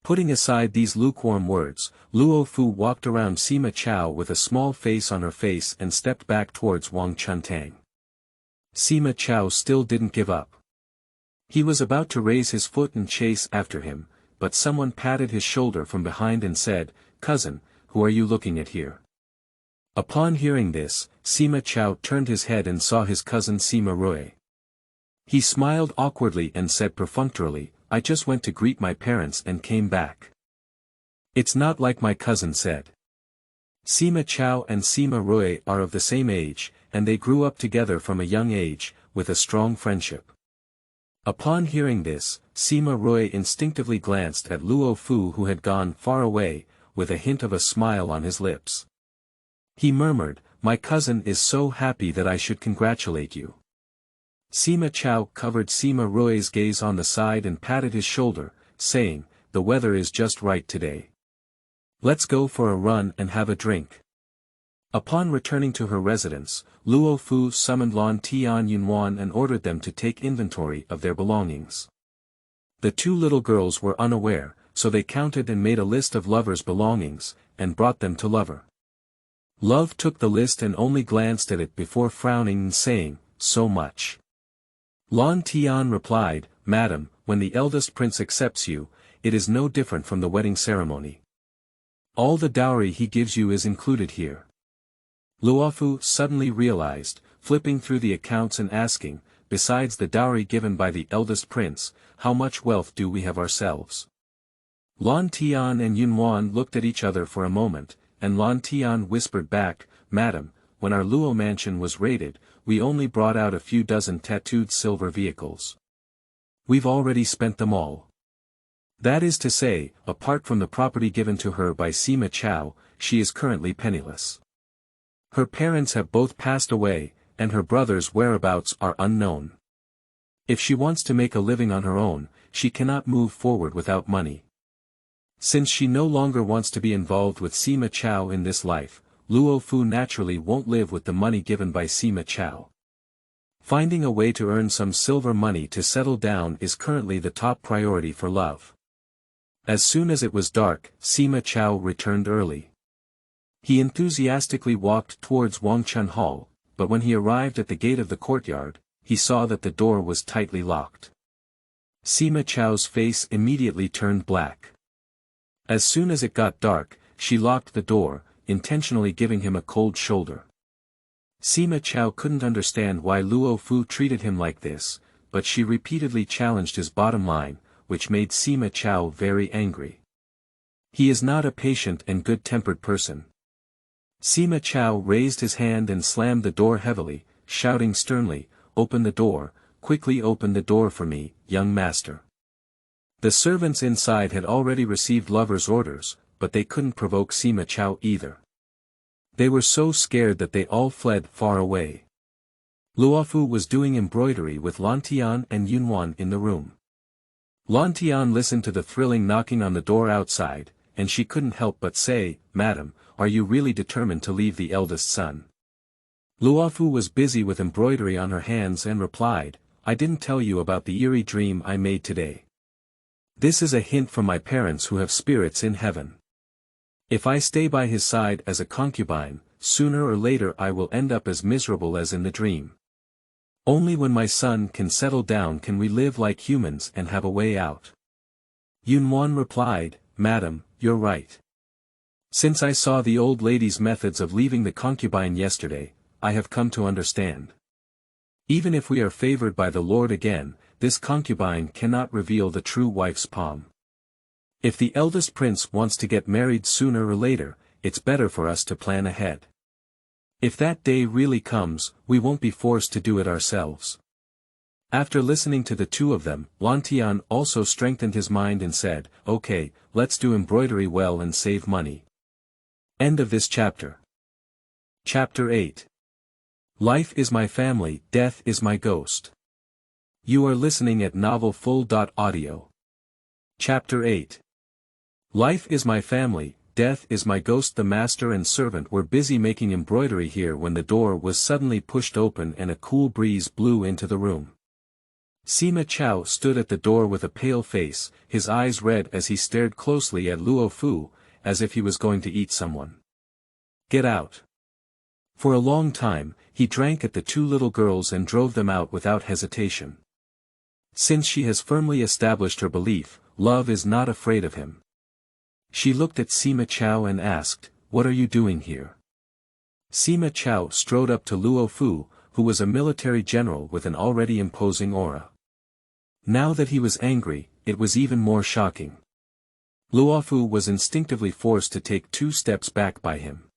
Putting aside these lukewarm words, Luo Fu walked around Sima Chao with a small face on her face and stepped back towards Wang Chuntang. Sima Chao still didn't give up. He was about to raise his foot and chase after him, but someone patted his shoulder from behind and said, "Cousin, who are you looking at here?" Upon hearing this, Sima Chao turned his head and saw his cousin Sima Rui. He smiled awkwardly and said perfunctorily, "I just went to greet my parents and came back." "It's not like my cousin said." Sima Chao and Sima Rui are of the same age, and they grew up together from a young age, with a strong friendship. Upon hearing this, Sima Rui instinctively glanced at Luo Fu who had gone far away, with a hint of a smile on his lips. He murmured, "My cousin is so happy that I should congratulate you." Sima Chao covered Sima Rui's gaze on the side and patted his shoulder, saying, "The weather is just right today. Let's go for a run and have a drink." Upon returning to her residence, Luo Fu summoned Lan Tian Yunwan and ordered them to take inventory of their belongings. The two little girls were unaware, so they counted and made a list of Lover's belongings, and brought them to Lover. Love took the list and only glanced at it before frowning and saying, "So much." Lan Tian replied, "Madam, when the eldest prince accepts you, it is no different from the wedding ceremony. All the dowry he gives you is included here." Luofu suddenly realized, flipping through the accounts and asking, "Besides the dowry given by the eldest prince, how much wealth do we have ourselves?" Lan Tian and Yunwan looked at each other for a moment, and Lan Tian whispered back, "Madam, when our Luo mansion was raided, we only brought out a few dozen tattooed silver vehicles. We've already spent them all. That is to say, apart from the property given to her by Sima Chao, she is currently penniless. Her parents have both passed away, and her brother's whereabouts are unknown. If she wants to make a living on her own, she cannot move forward without money. Since she no longer wants to be involved with Sima Chao in this life, Luo Fu naturally won't live with the money given by Sima Chao. Finding a way to earn some silver money to settle down is currently the top priority for Love." As soon as it was dark, Sima Chao returned early. He enthusiastically walked towards Wangchun Hall, but when he arrived at the gate of the courtyard, he saw that the door was tightly locked. Sima Chao's face immediately turned black. As soon as it got dark, she locked the door, intentionally giving him a cold shoulder. Sima Chao couldn't understand why Luo Fu treated him like this, but she repeatedly challenged his bottom line, which made Sima Chao very angry. He is not a patient and good-tempered person. Sima Chao raised his hand and slammed the door heavily, shouting sternly, "Open the door, quickly open the door for me, young master." The servants inside had already received Lover's orders, but they couldn't provoke Sima Chao either. They were so scared that they all fled far away. Luofu was doing embroidery with Lan Tian and Yunwan in the room. Lan Tian listened to the thrilling knocking on the door outside, and she couldn't help but say, "Madam, are you really determined to leave the eldest son?" Luofu was busy with embroidery on her hands and replied, "I didn't tell you about the eerie dream I made today. This is a hint from my parents who have spirits in heaven. If I stay by his side as a concubine, sooner or later I will end up as miserable as in the dream. Only when my son can settle down can we live like humans and have a way out." Yunwan replied, "Madam, you're right. Since I saw the old lady's methods of leaving the concubine yesterday, I have come to understand. Even if we are favored by the Lord again, this concubine cannot reveal the true wife's palm. If the eldest prince wants to get married sooner or later, it's better for us to plan ahead. If that day really comes, we won't be forced to do it ourselves." After listening to the two of them, Lan Tian also strengthened his mind and said, "Okay, let's do embroidery well and save money." End of this chapter. Chapter 8. Life is my family, death is my ghost. You are listening at novelfull.audio. Chapter 8. Life is my family, death is my ghost. The master and servant were busy making embroidery here when the door was suddenly pushed open and a cool breeze blew into the room. Sima Chao stood at the door with a pale face, his eyes red as he stared closely at Luo Fu, as if he was going to eat someone. "Get out." For a long time, he drank at the two little girls and drove them out without hesitation. Since she has firmly established her belief, Love is not afraid of him. She looked at Sima Chao and asked, "What are you doing here?" Sima Chao strode up to Luo Fu, who was a military general with an already imposing aura. Now that he was angry, it was even more shocking. Luofu was instinctively forced to take 2 steps back by him.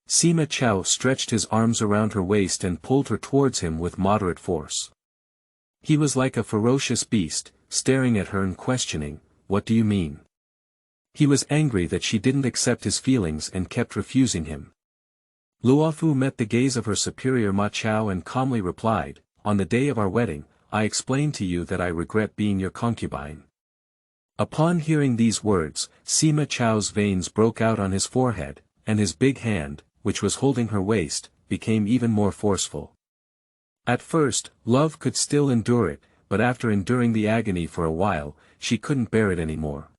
Sima Chao stretched his arms around her waist and pulled her towards him with moderate force. He was like a ferocious beast, staring at her and questioning, "What do you mean?" He was angry that she didn't accept his feelings and kept refusing him. Luofu met the gaze of her superior Ma Chao and calmly replied, "On the day of our wedding, I explained to you that I regret being your concubine." Upon hearing these words, Sima Chao's veins broke out on his forehead, and his big hand, which was holding her waist, became even more forceful. At first, Love could still endure it, but after enduring the agony for a while, she couldn't bear it anymore.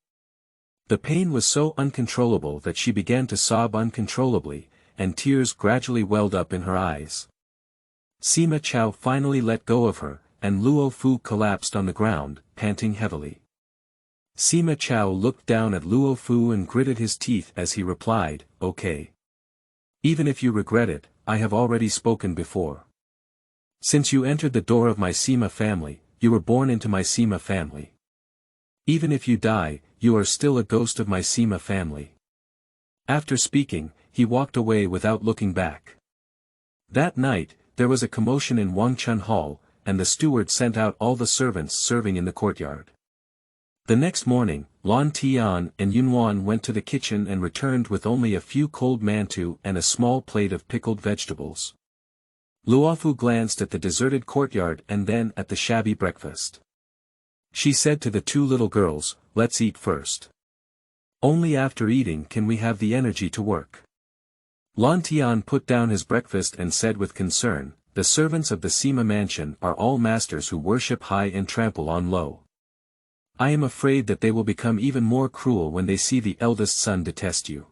The pain was so uncontrollable that she began to sob uncontrollably, and tears gradually welled up in her eyes. Sima Chao finally let go of her, and Luo Fu collapsed on the ground, panting heavily. Sima Chao looked down at Luo Fu and gritted his teeth as he replied, "Okay. Even if you regret it, I have already spoken before. Since you entered the door of my Sima family, you were born into my Sima family. Even if you die, you are still a ghost of my Sima family." After speaking, he walked away without looking back. That night, there was a commotion in Wangchun Hall, and the steward sent out all the servants serving in the courtyard. The next morning, Lan Tian and Yunwan went to the kitchen and returned with only a few cold mantou and a small plate of pickled vegetables. Luofu glanced at the deserted courtyard and then at the shabby breakfast. She said to the two little girls, "Let's eat first. Only after eating can we have the energy to work." Lan Tian put down his breakfast and said with concern, "The servants of the Sima mansion are all masters who worship high and trample on low. I am afraid that they will become even more cruel when they see the eldest son detest you."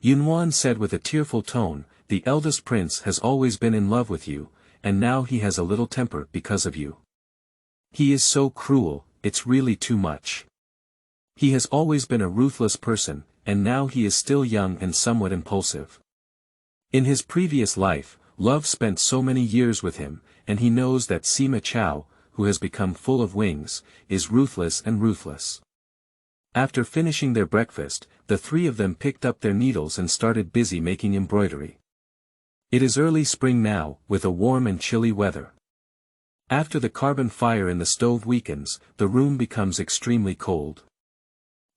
Yunwan said with a tearful tone, "The eldest prince has always been in love with you, and now he has a little temper because of you. He is so cruel, it's really too much. He has always been a ruthless person, and now he is still young and somewhat impulsive. In his previous life, love spent so many years with him, and he knows that Sima Chao, who has become full of wings, is ruthless and ruthless." After finishing their breakfast, the three of them picked up their needles and started busy making embroidery. It is early spring now, with a warm and chilly weather. After the carbon fire in the stove weakens, the room becomes extremely cold.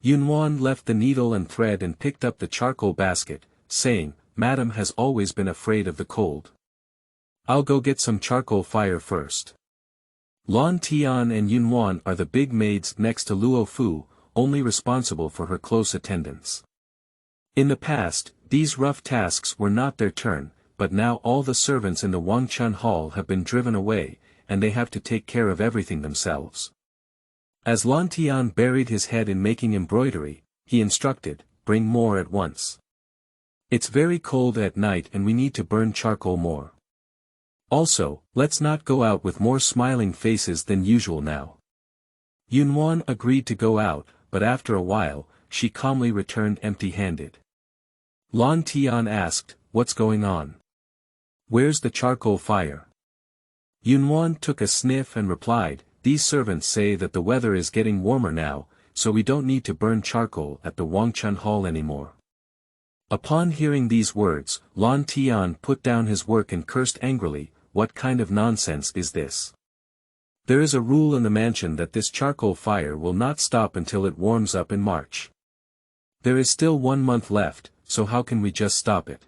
Yunwan left the needle and thread and picked up the charcoal basket, saying, "Madam has always been afraid of the cold. I'll go get some charcoal fire first." Lan Tian and Yunwan are the big maids next to Luo Fu, only responsible for her close attendance. In the past, these rough tasks were not their turn, but now all the servants in the Wangchun Hall have been driven away, and they have to take care of everything themselves. As Lan Tian buried his head in making embroidery, he instructed, "Bring more at once. It's very cold at night and we need to burn charcoal more. Also, let's not go out with more smiling faces than usual now." Yunwan agreed to go out, but after a while, she calmly returned empty-handed. Lan Tian asked, "What's going on? Where's the charcoal fire?" Yunwan took a sniff and replied, "These servants say that the weather is getting warmer now, so we don't need to burn charcoal at the Wangchun Hall anymore." Upon hearing these words, Lan Tian put down his work and cursed angrily, "What kind of nonsense is this? There is a rule in the mansion that this charcoal fire will not stop until it warms up in March. There is still 1 month left, so how can we just stop it?"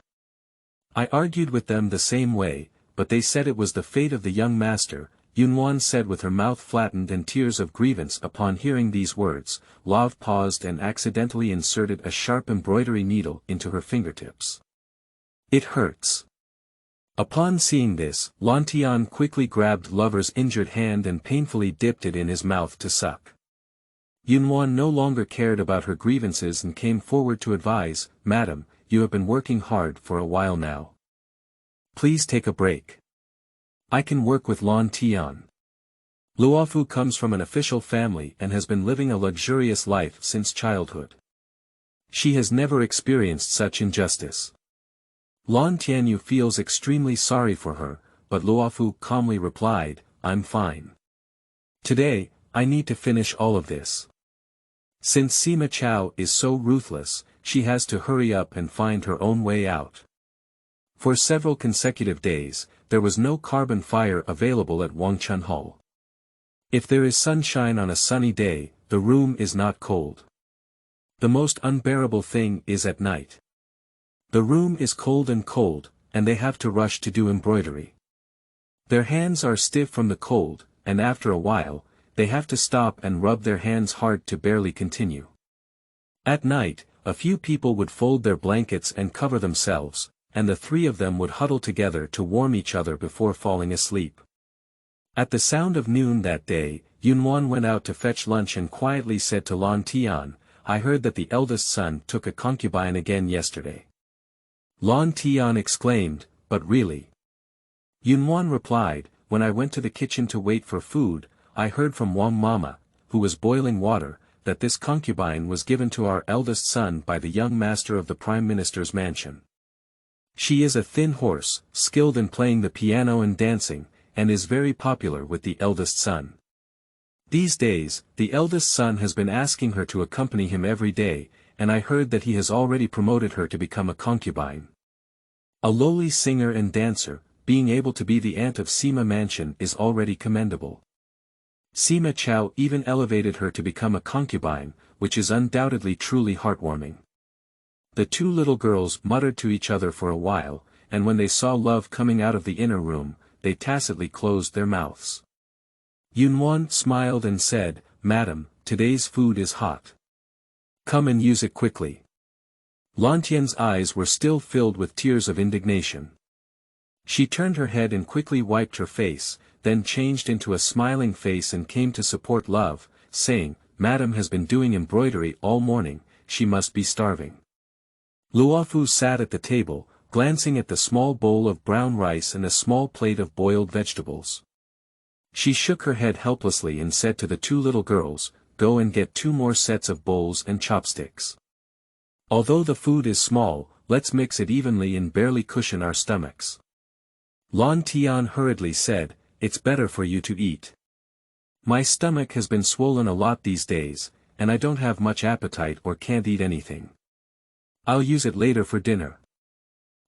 I argued with them the same way, but they said it was the fate of the young master. Yunwan said with her mouth flattened and tears of grievance. Upon hearing these words, Love paused and accidentally inserted a sharp embroidery needle into her fingertips. "It hurts." Upon seeing this, Lan Tian quickly grabbed Lover's injured hand and painfully dipped it in his mouth to suck. Yunwan no longer cared about her grievances and came forward to advise, "Madam, you have been working hard for a while now. Please take a break. I can work with Lan Tian. Luofu comes from an official family and has been living a luxurious life since childhood. She has never experienced such injustice." Lan Tianyu feels extremely sorry for her, but Luofu calmly replied, "I'm fine. Today, I need to finish all of this. Since Sima Chao is so ruthless, she has to hurry up and find her own way out." For several consecutive days, there was no carbon fire available at Wangchun Hall. If there is sunshine on a sunny day, the room is not cold. The most unbearable thing is at night. The room is cold, and they have to rush to do embroidery. Their hands are stiff from the cold, and after a while, they have to stop and rub their hands hard to barely continue. At night, a few people would fold their blankets and cover themselves, and the three of them would huddle together to warm each other before falling asleep. At the sound of noon that day, Yunwan went out to fetch lunch and quietly said to Lan Tian, "I heard that the eldest son took a concubine again yesterday." Lan Tian exclaimed, "But really?" Yunwan replied, "When I went to the kitchen to wait for food, I heard from Wang Mama, who was boiling water, that this concubine was given to our eldest son by the young master of the Prime Minister's mansion. She is a thin horse, skilled in playing the piano and dancing, and is very popular with the eldest son. These days, the eldest son has been asking her to accompany him every day, and I heard that he has already promoted her to become a concubine. A lowly singer and dancer, being able to be the aunt of Sima Mansion is already commendable. Sima Chao even elevated her to become a concubine, which is undoubtedly truly heartwarming." The two little girls muttered to each other for a while, and when they saw love coming out of the inner room, they tacitly closed their mouths. Yunwan smiled and said, "Madam, today's food is hot. Come and use it quickly." Lantian's eyes were still filled with tears of indignation. She turned her head and quickly wiped her face, then changed into a smiling face and came to support Love, saying, "Madam has been doing embroidery all morning, she must be starving." Luofu sat at the table, glancing at the small bowl of brown rice and a small plate of boiled vegetables. She shook her head helplessly and said to the two little girls, "Go and get 2 more sets of bowls and chopsticks. Although the food is small, let's mix it evenly and barely cushion our stomachs." Lan Tian hurriedly said, "It's better for you to eat. My stomach has been swollen a lot these days, and I don't have much appetite or can't eat anything. I'll use it later for dinner."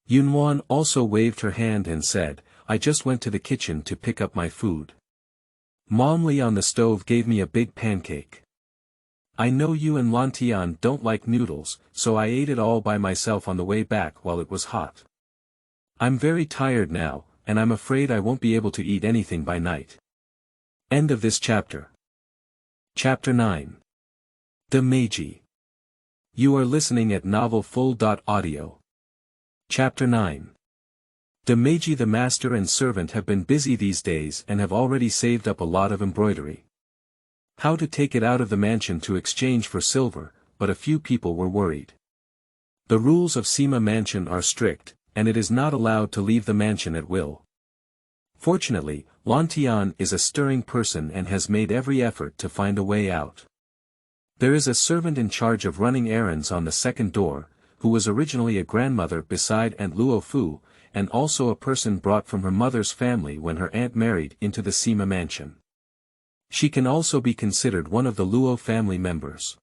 Yunwan also waved her hand and said, "I just went to the kitchen to pick up my food. Mom Li on the stove gave me a big pancake. I know you and Lan Tian don't like noodles, so I ate it all by myself on the way back while it was hot. I'm very tired now, and I'm afraid I won't be able to eat anything by night." End of this chapter. Chapter 9. The Meiji. You are listening at novelfull.audio. Chapter 9. The Meiji, the master and servant, have been busy these days and have already saved up a lot of embroidery. How to take it out of the mansion to exchange for silver, but a few people were worried. The rules of Sima Mansion are strict, and it is not allowed to leave the mansion at will. Fortunately, Lan Tian is a stirring person and has made every effort to find a way out. There is a servant in charge of running errands on the second door, who was originally a grandmother beside Aunt Luo Fu, and also a person brought from her mother's family when her aunt married into the Sima Mansion. She can also be considered one of the Luo family members.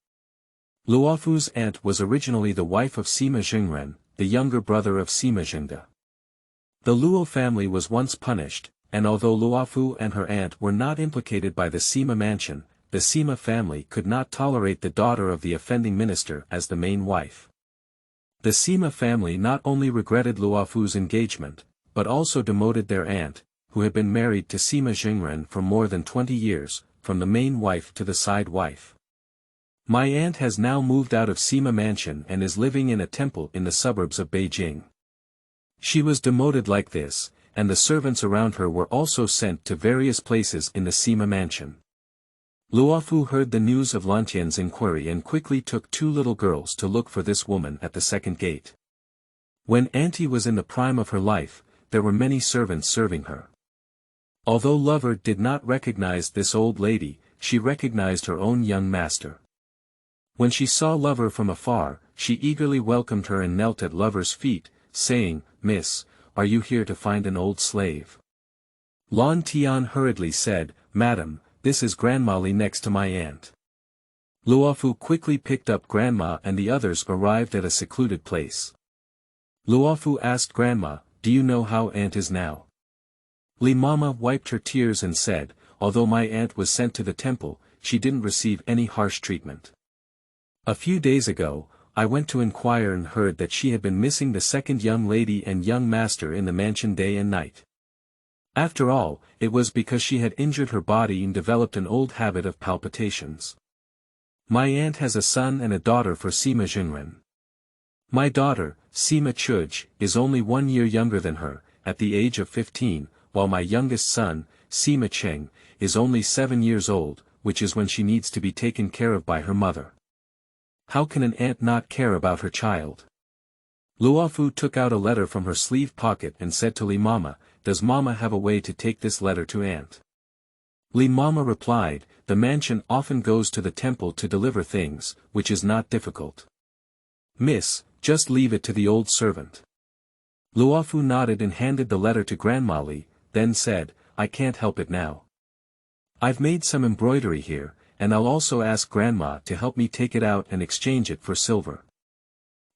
Luofu's aunt was originally the wife of Sima Zhengren, the younger brother of Sima Zhengde. The Luo family was once punished, and although Luofu and her aunt were not implicated by the Sima Mansion, the Sima family could not tolerate the daughter of the offending minister as the main wife. The Sima family not only regretted Luofu's engagement, but also demoted their aunt, who had been married to Sima Zhengren for more than 20 years, from the main wife to the side wife. My aunt has now moved out of Sima Mansion and is living in a temple in the suburbs of Beijing. She was demoted like this, and the servants around her were also sent to various places in the Sima Mansion. Luofu heard the news of Lantian's inquiry and quickly took 2 little girls to look for this woman at the second gate. When Auntie was in the prime of her life, there were many servants serving her. Although Lover did not recognize this old lady, she recognized her own young master. When she saw Lover from afar, she eagerly welcomed her and knelt at Lover's feet, saying, "Miss, are you here to find an old slave?" Lan Tian hurriedly said, "Madam, this is Grandma Li next to my aunt." Luofu quickly picked up Grandma and the others arrived at a secluded place. Luofu asked Grandma, "Do you know how Aunt is now?" Li Mama wiped her tears and said, "Although my aunt was sent to the temple, she didn't receive any harsh treatment. A few days ago, I went to inquire and heard that she had been missing the second young lady and young master in the mansion day and night. After all, it was because she had injured her body and developed an old habit of palpitations. My aunt has a son and a daughter for Sima Zhengren. My daughter, Sima Chuj, is only 1 year younger than her, at the age of 15, while my youngest son, Sima Cheng, is only 7 years old, which is when she needs to be taken care of by her mother. How can an aunt not care about her child? Luofu took out a letter from her sleeve pocket and said to Li Mama, "Does Mama have a way to take this letter to aunt?" Li Mama replied, "The mansion often goes to the temple to deliver things, which is not difficult. Miss, just leave it to the old servant." Luofu nodded and handed the letter to Grandma Li, then said, "I can't help it now. I've made some embroidery here, and I'll also ask Grandma to help me take it out and exchange it for silver."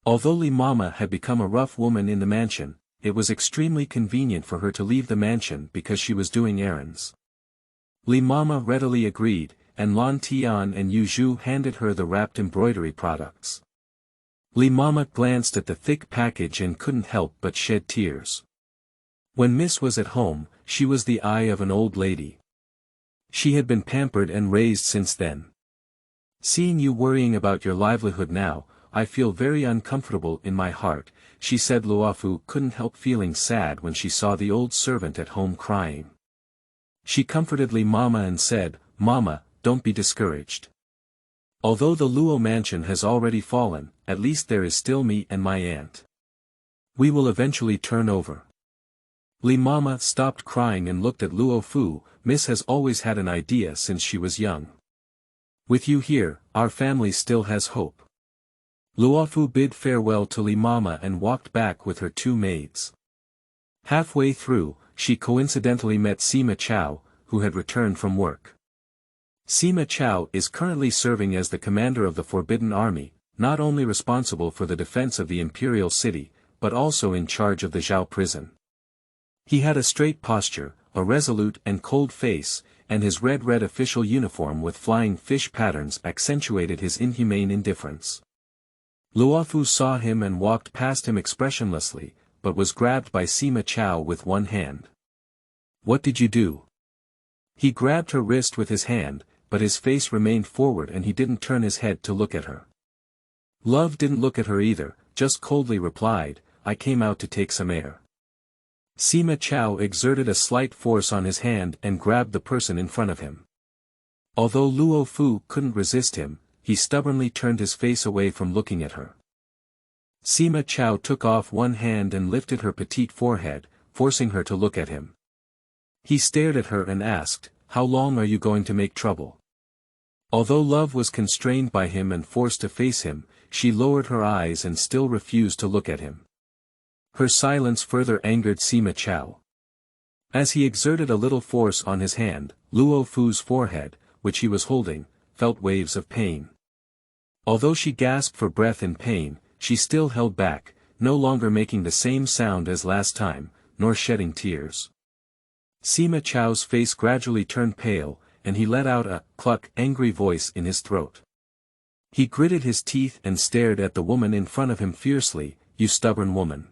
Although Li Mama had become a rough woman in the mansion, it was extremely convenient for her to leave the mansion because she was doing errands. Li Mama readily agreed, and Lan Tian and Yu Zhu handed her the wrapped embroidery products. Li Mama glanced at the thick package and couldn't help but shed tears. When Miss was at home, she was the eye of an old lady. She had been pampered and raised since then. "Seeing you worrying about your livelihood now, I feel very uncomfortable in my heart," she said. Luofu couldn't help feeling sad when she saw the old servant at home crying. She comforted Li Mama and said, "Mama, don't be discouraged. Although the Luo mansion has already fallen, at least there is still me and my aunt. We will eventually turn over." Li Mama stopped crying and looked at Luofu. "Miss has always had an idea since she was young. With you here, our family still has hope." Luofu bid farewell to Li Mama and walked back with her 2 maids. Halfway through, she coincidentally met Sima Chao, who had returned from work. Sima Chao is currently serving as the commander of the Forbidden Army, not only responsible for the defense of the imperial city, but also in charge of the Zhao prison. He had a straight posture, a resolute and cold face, and his red official uniform with flying fish patterns accentuated his inhumane indifference. Luofu saw him and walked past him expressionlessly, but was grabbed by Sima Chao with one hand. "What did you do?" He grabbed her wrist with his hand, but his face remained forward and he didn't turn his head to look at her. Love didn't look at her either, just coldly replied, "I came out to take some air." Sima Chao exerted a slight force on his hand and grabbed the person in front of him. Although Luo Fu couldn't resist him, he stubbornly turned his face away from looking at her. Sima Chao took off one hand and lifted her petite forehead, forcing her to look at him. He stared at her and asked, "How long are you going to make trouble?" Although Love was constrained by him and forced to face him, she lowered her eyes and still refused to look at him. Her silence further angered Sima Chao. As he exerted a little force on his hand, Luo Fu's forehead, which he was holding, felt waves of pain. Although she gasped for breath in pain, she still held back, no longer making the same sound as last time, nor shedding tears. Sima Chao's face gradually turned pale, and he let out a cluck angry voice in his throat. He gritted his teeth and stared at the woman in front of him fiercely, "You stubborn woman."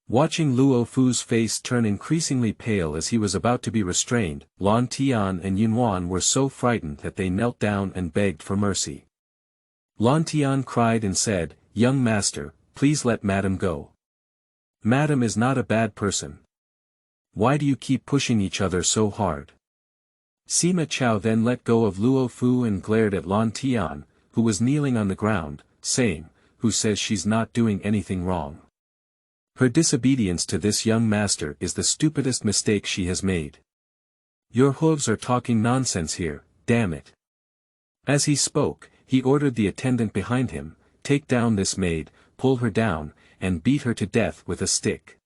Watching Luo Fu's face turn increasingly pale as he was about to be restrained, Lan Tian and Yunwan were so frightened that they knelt down and begged for mercy. Lan Tian cried and said, "Young master, please let Madam go. Madam is not a bad person. Why do you keep pushing each other so hard?" Sima Chao then let go of Luo Fu and glared at Lan Tian, who was kneeling on the ground, saying, "Who says she's not doing anything wrong? Her disobedience to this young master is the stupidest mistake she has made. Your hooves are talking nonsense here, damn it." As he spoke, he ordered the attendant behind him, "Take down this maid, pull her down, and beat her to death with a stick."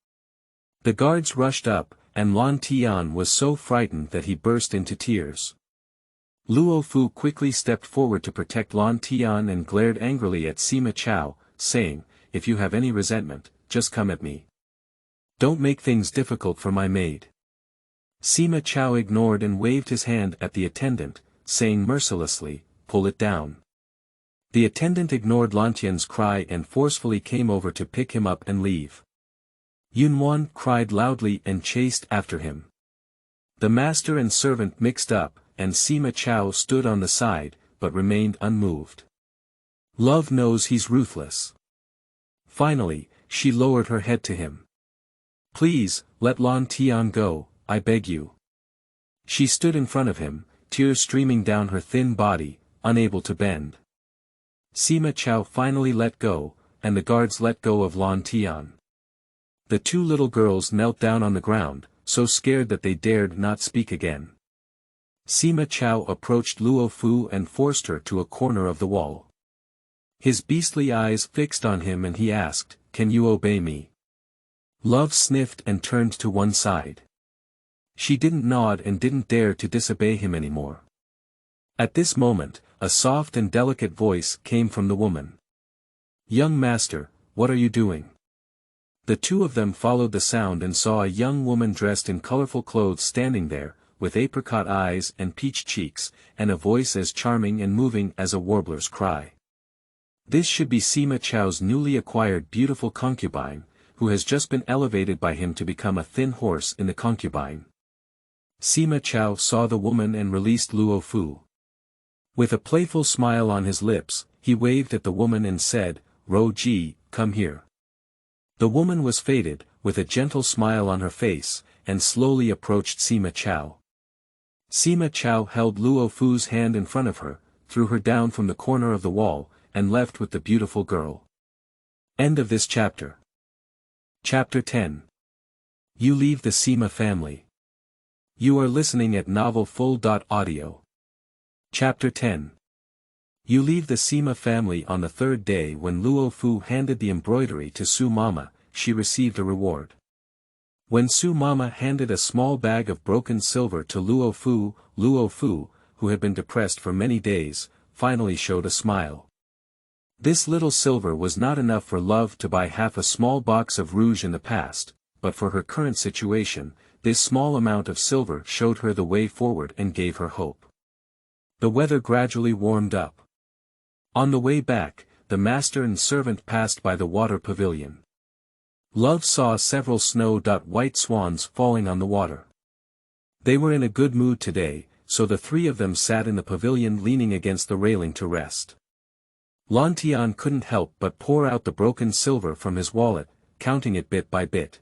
The guards rushed up, and Lan Tian was so frightened that he burst into tears. Luo Fu quickly stepped forward to protect Lan Tian and glared angrily at Sima Chao, saying, "If you have any resentment, just come at me. Don't make things difficult for my maid." Sima Chao ignored and waved his hand at the attendant, saying mercilessly, "Pull it down." The attendant ignored Lantian's cry and forcefully came over to pick him up and leave. Yunwan cried loudly and chased after him. The master and servant mixed up, and Sima Chao stood on the side, but remained unmoved. Love knows he's ruthless. Finally, she lowered her head to him. "Please, let Lan Tian go, I beg you. She stood in front of him, tears streaming down her thin body, unable to bend. Sima Chao finally let go, and the guards let go of Lan Tian. The two little girls knelt down on the ground, so scared that they dared not speak again. Sima Chao approached Luo Fu and forced her to a corner of the wall. His beastly eyes fixed on him and he asked, "Can you obey me?" Love sniffed and turned to one side. She didn't nod and didn't dare to disobey him anymore. At this moment, a soft and delicate voice came from the woman. "Young master, what are you doing?" The two of them followed the sound and saw a young woman dressed in colorful clothes standing there, with apricot eyes and peach cheeks, and a voice as charming and moving as a warbler's cry. This should be Sima Chao's newly acquired beautiful concubine, who has just been elevated by him to become a thin horse in the concubine. Sima Chao saw the woman and released Luo Fu. With a playful smile on his lips, he waved at the woman and said, "Ro Ji, come here." The woman was faded, with a gentle smile on her face, and slowly approached Sima Chao. Sima Chao held Luo Fu's hand in front of her, threw her down from the corner of the wall, and left with the beautiful girl. End of this chapter. Chapter 10. You leave the Sima family. You are listening at novelfull.audio. Chapter 10. You leave the Sima family on the third day. When Luo Fu handed the embroidery to Su Mama, she received a reward. When Su Mama handed a small bag of broken silver to Luo Fu, who had been depressed for many days, finally showed a smile. This little silver was not enough for Love to buy half a small box of rouge in the past, but for her current situation, this small amount of silver showed her the way forward and gave her hope. The weather gradually warmed up. On the way back, the master and servant passed by the water pavilion. Love saw several snow-white swans falling on the water. They were in a good mood today, so the three of them sat in the pavilion leaning against the railing to rest. Lan Tian couldn't help but pour out the broken silver from his wallet, counting it bit by bit.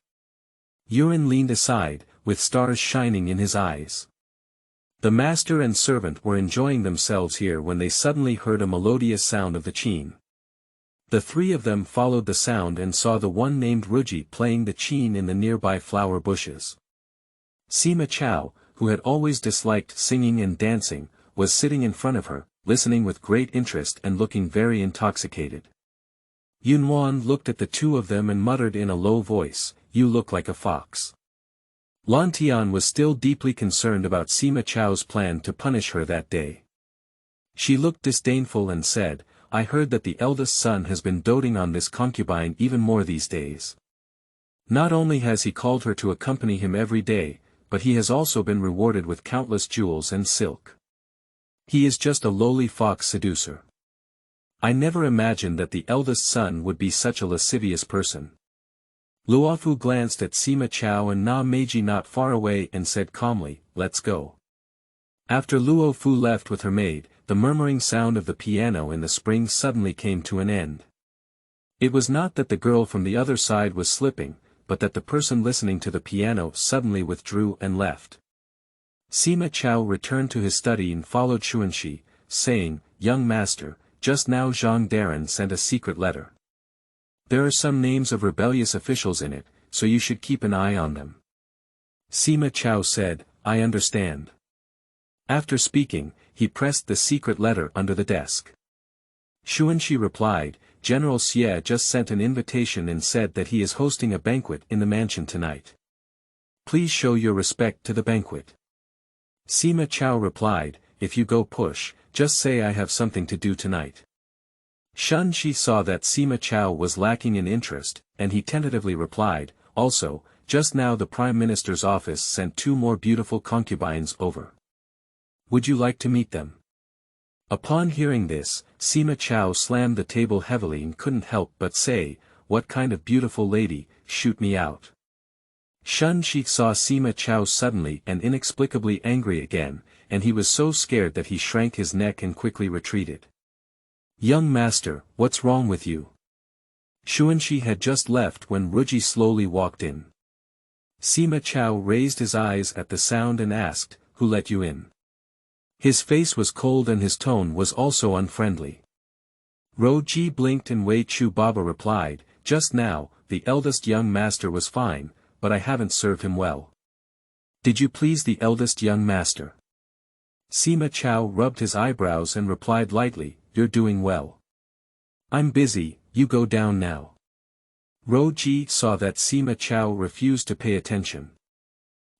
Yuan leaned aside, with stars shining in his eyes. The master and servant were enjoying themselves here when they suddenly heard a melodious sound of the qin. The three of them followed the sound and saw the one named Ruji playing the qin in the nearby flower bushes. Sima Chao, who had always disliked singing and dancing, was sitting in front of her, listening with great interest and looking very intoxicated. Yunwan looked at the two of them and muttered in a low voice, "You look like a fox." Lan Tian was still deeply concerned about Sima Chao's plan to punish her that day. She looked disdainful and said, "I heard that the eldest son has been doting on this concubine even more these days. Not only has he called her to accompany him every day, but he has also been rewarded with countless jewels and silk. He is just a lowly fox seducer. I never imagined that the eldest son would be such a lascivious person." Luofu glanced at Sima Chao and Meiji not far away and said calmly, "Let's go." After Luofu left with her maid, the murmuring sound of the piano in the spring suddenly came to an end. It was not that the girl from the other side was slipping, but that the person listening to the piano suddenly withdrew and left. Sima Chao returned to his study and followed Xuanxi, saying, "Young master, just now Zhang Daren sent a secret letter. There are some names of rebellious officials in it, so you should keep an eye on them." Sima Chao said, "I understand." After speaking, he pressed the secret letter under the desk. Xuanxi replied, "General Xie just sent an invitation and said that he is hosting a banquet in the mansion tonight. Please show your respect to the banquet." Sima Chao replied, "If you go push, just say I have something to do tonight." Xuanxi saw that Sima Chao was lacking in interest, and he tentatively replied, "Also, just now the Prime Minister's office sent 2 more beautiful concubines over. Would you like to meet them?" Upon hearing this, Sima Chao slammed the table heavily and couldn't help but say, "What kind of beautiful lady, shoot me out." Xuanxi saw Sima Chao suddenly and inexplicably angry again, and he was so scared that he shrank his neck and quickly retreated. "Young master, what's wrong with you?" Xuanxi had just left when Ruji slowly walked in. Sima Chao raised his eyes at the sound and asked, who let you in?" His face was cold and his tone was also unfriendly. Ji blinked and Wei Chu Baba replied, "Just now, the eldest young master was fine, but I haven't served him well." "Did you please the eldest young master?" Sima Chao rubbed his eyebrows and replied lightly, "You're doing well." "I'm busy, you go down now." Ji saw that Sima Chao refused to pay attention.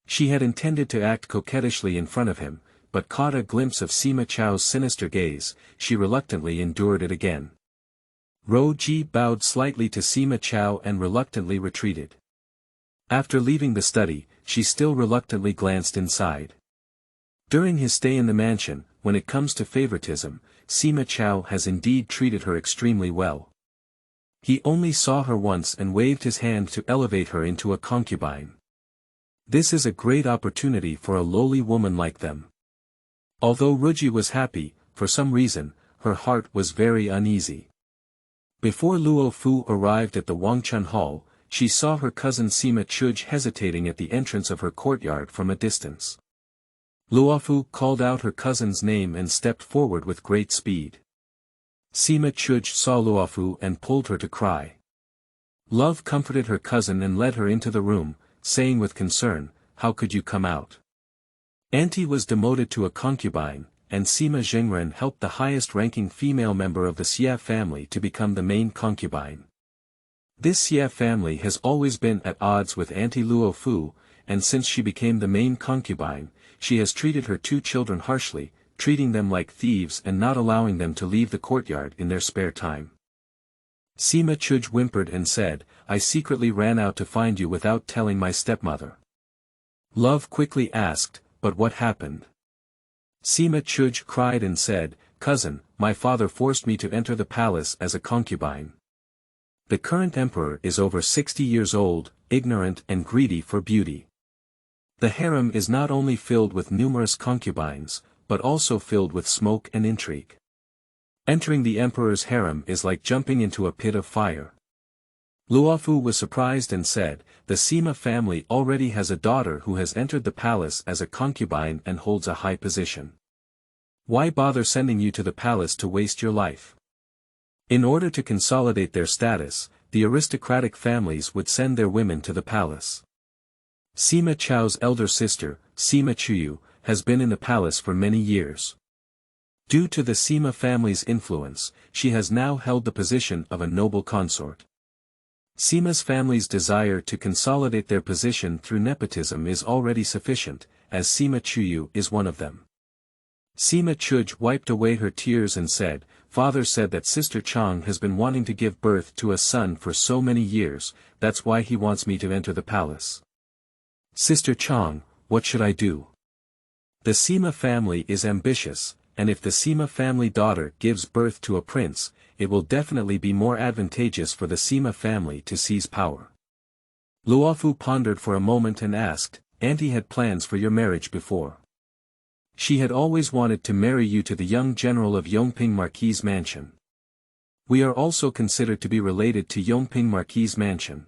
She had intended to act coquettishly in front of him, but caught a glimpse of Sima Chao's sinister gaze, she reluctantly endured it again. Ji bowed slightly to Sima Chao and reluctantly retreated. After leaving the study, she still reluctantly glanced inside. During his stay in the mansion, when it comes to favoritism, Sima Chao has indeed treated her extremely well. He only saw her once and waved his hand to elevate her into a concubine. This is a great opportunity for a lowly woman like them. Although Ruji was happy, for some reason, her heart was very uneasy. Before Luo Fu arrived at the Wangchun Hall, she saw her cousin Sima Chuj hesitating at the entrance of her courtyard from a distance. Luofu called out her cousin's name and stepped forward with great speed. Sima Chuj saw Luofu and pulled her to cry. Love comforted her cousin and led her into the room, saying with concern, "How could you come out?" Auntie was demoted to a concubine, and Sima Zhengren helped the highest-ranking female member of the Xie family to become the main concubine. This Xie family has always been at odds with Auntie Luo Fu, and since she became the main concubine, she has treated her two children harshly, treating them like thieves and not allowing them to leave the courtyard in their spare time. Sima Chuj whimpered and said, "I secretly ran out to find you without telling my stepmother." Love quickly asked, "But what happened?" Sima Chuj cried and said, "Cousin, my father forced me to enter the palace as a concubine. The current emperor is over 60 years old, ignorant and greedy for beauty. The harem is not only filled with numerous concubines, but also filled with smoke and intrigue. Entering the emperor's harem is like jumping into a pit of fire." Luofu was surprised and said, "The Sima family already has a daughter who has entered the palace as a concubine and holds a high position. Why bother sending you to the palace to waste your life?" In order to consolidate their status, the aristocratic families would send their women to the palace. Sima Chao's elder sister, Sima Chuyu, has been in the palace for many years. Due to the Sima family's influence, she has now held the position of a noble consort. Sima's family's desire to consolidate their position through nepotism is already sufficient, as Sima Chuyu is one of them. Sima Chuj wiped away her tears and said, "Father said that Sister Chang has been wanting to give birth to a son for so many years, that's why he wants me to enter the palace." "Sister Chang, what should I do?" The Sima family is ambitious, and if the Sima family daughter gives birth to a prince, it will definitely be more advantageous for the Sima family to seize power. Luofu pondered for a moment and asked, "Auntie had plans for your marriage before. She had always wanted to marry you to the young general of Yongping Marquis' mansion. We are also considered to be related to Yongping Marquis' mansion.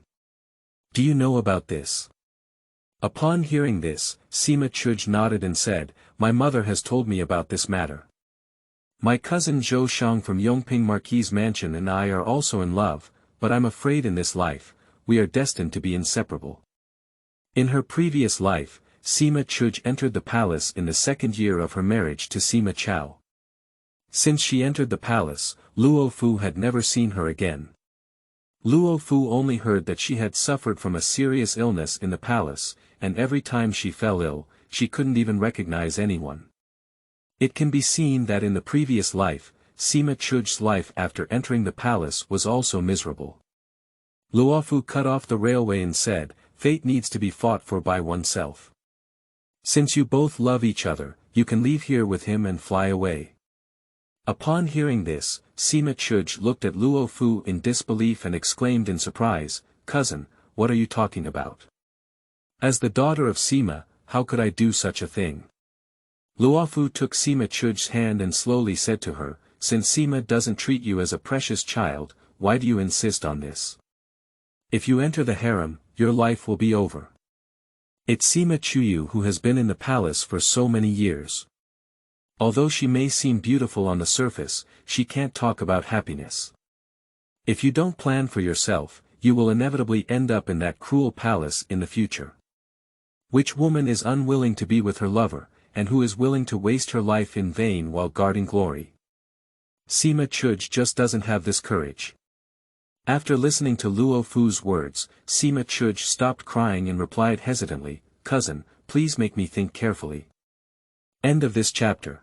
Do you know about this?" Upon hearing this, Sima Chuj nodded and said, "My mother has told me about this matter. My cousin Zhou Shang from Yongping Marquis' mansion and I are also in love, but I'm afraid in this life, we are destined to be inseparable." In her previous life, Sima Chuj entered the palace in the second year of her marriage to Sima Chao. Since she entered the palace, Luo Fu had never seen her again. Luo Fu only heard that she had suffered from a serious illness in the palace, and every time she fell ill, she couldn't even recognize anyone. It can be seen that in the previous life, Sima Chuj's life after entering the palace was also miserable. Luofu cut off the railway and said, "Fate needs to be fought for by oneself. Since you both love each other, you can leave here with him and fly away." Upon hearing this, Sima Chuj looked at Luo Fu in disbelief and exclaimed in surprise, "Cousin, what are you talking about? As the daughter of Sima, how could I do such a thing?" Luo Fu took Sima Chuj's hand and slowly said to her, "Since Sima doesn't treat you as a precious child, why do you insist on this? If you enter the harem, your life will be over. It's Sima Chao who has been in the palace for so many years. Although she may seem beautiful on the surface, she can't talk about happiness. If you don't plan for yourself, you will inevitably end up in that cruel palace in the future. Which woman is unwilling to be with her lover, and who is willing to waste her life in vain while guarding glory? Sima Chao just doesn't have this courage. After listening to Luo Fu's words, Sima Chao stopped crying and replied hesitantly, "Cousin, please make me think carefully." End of this chapter.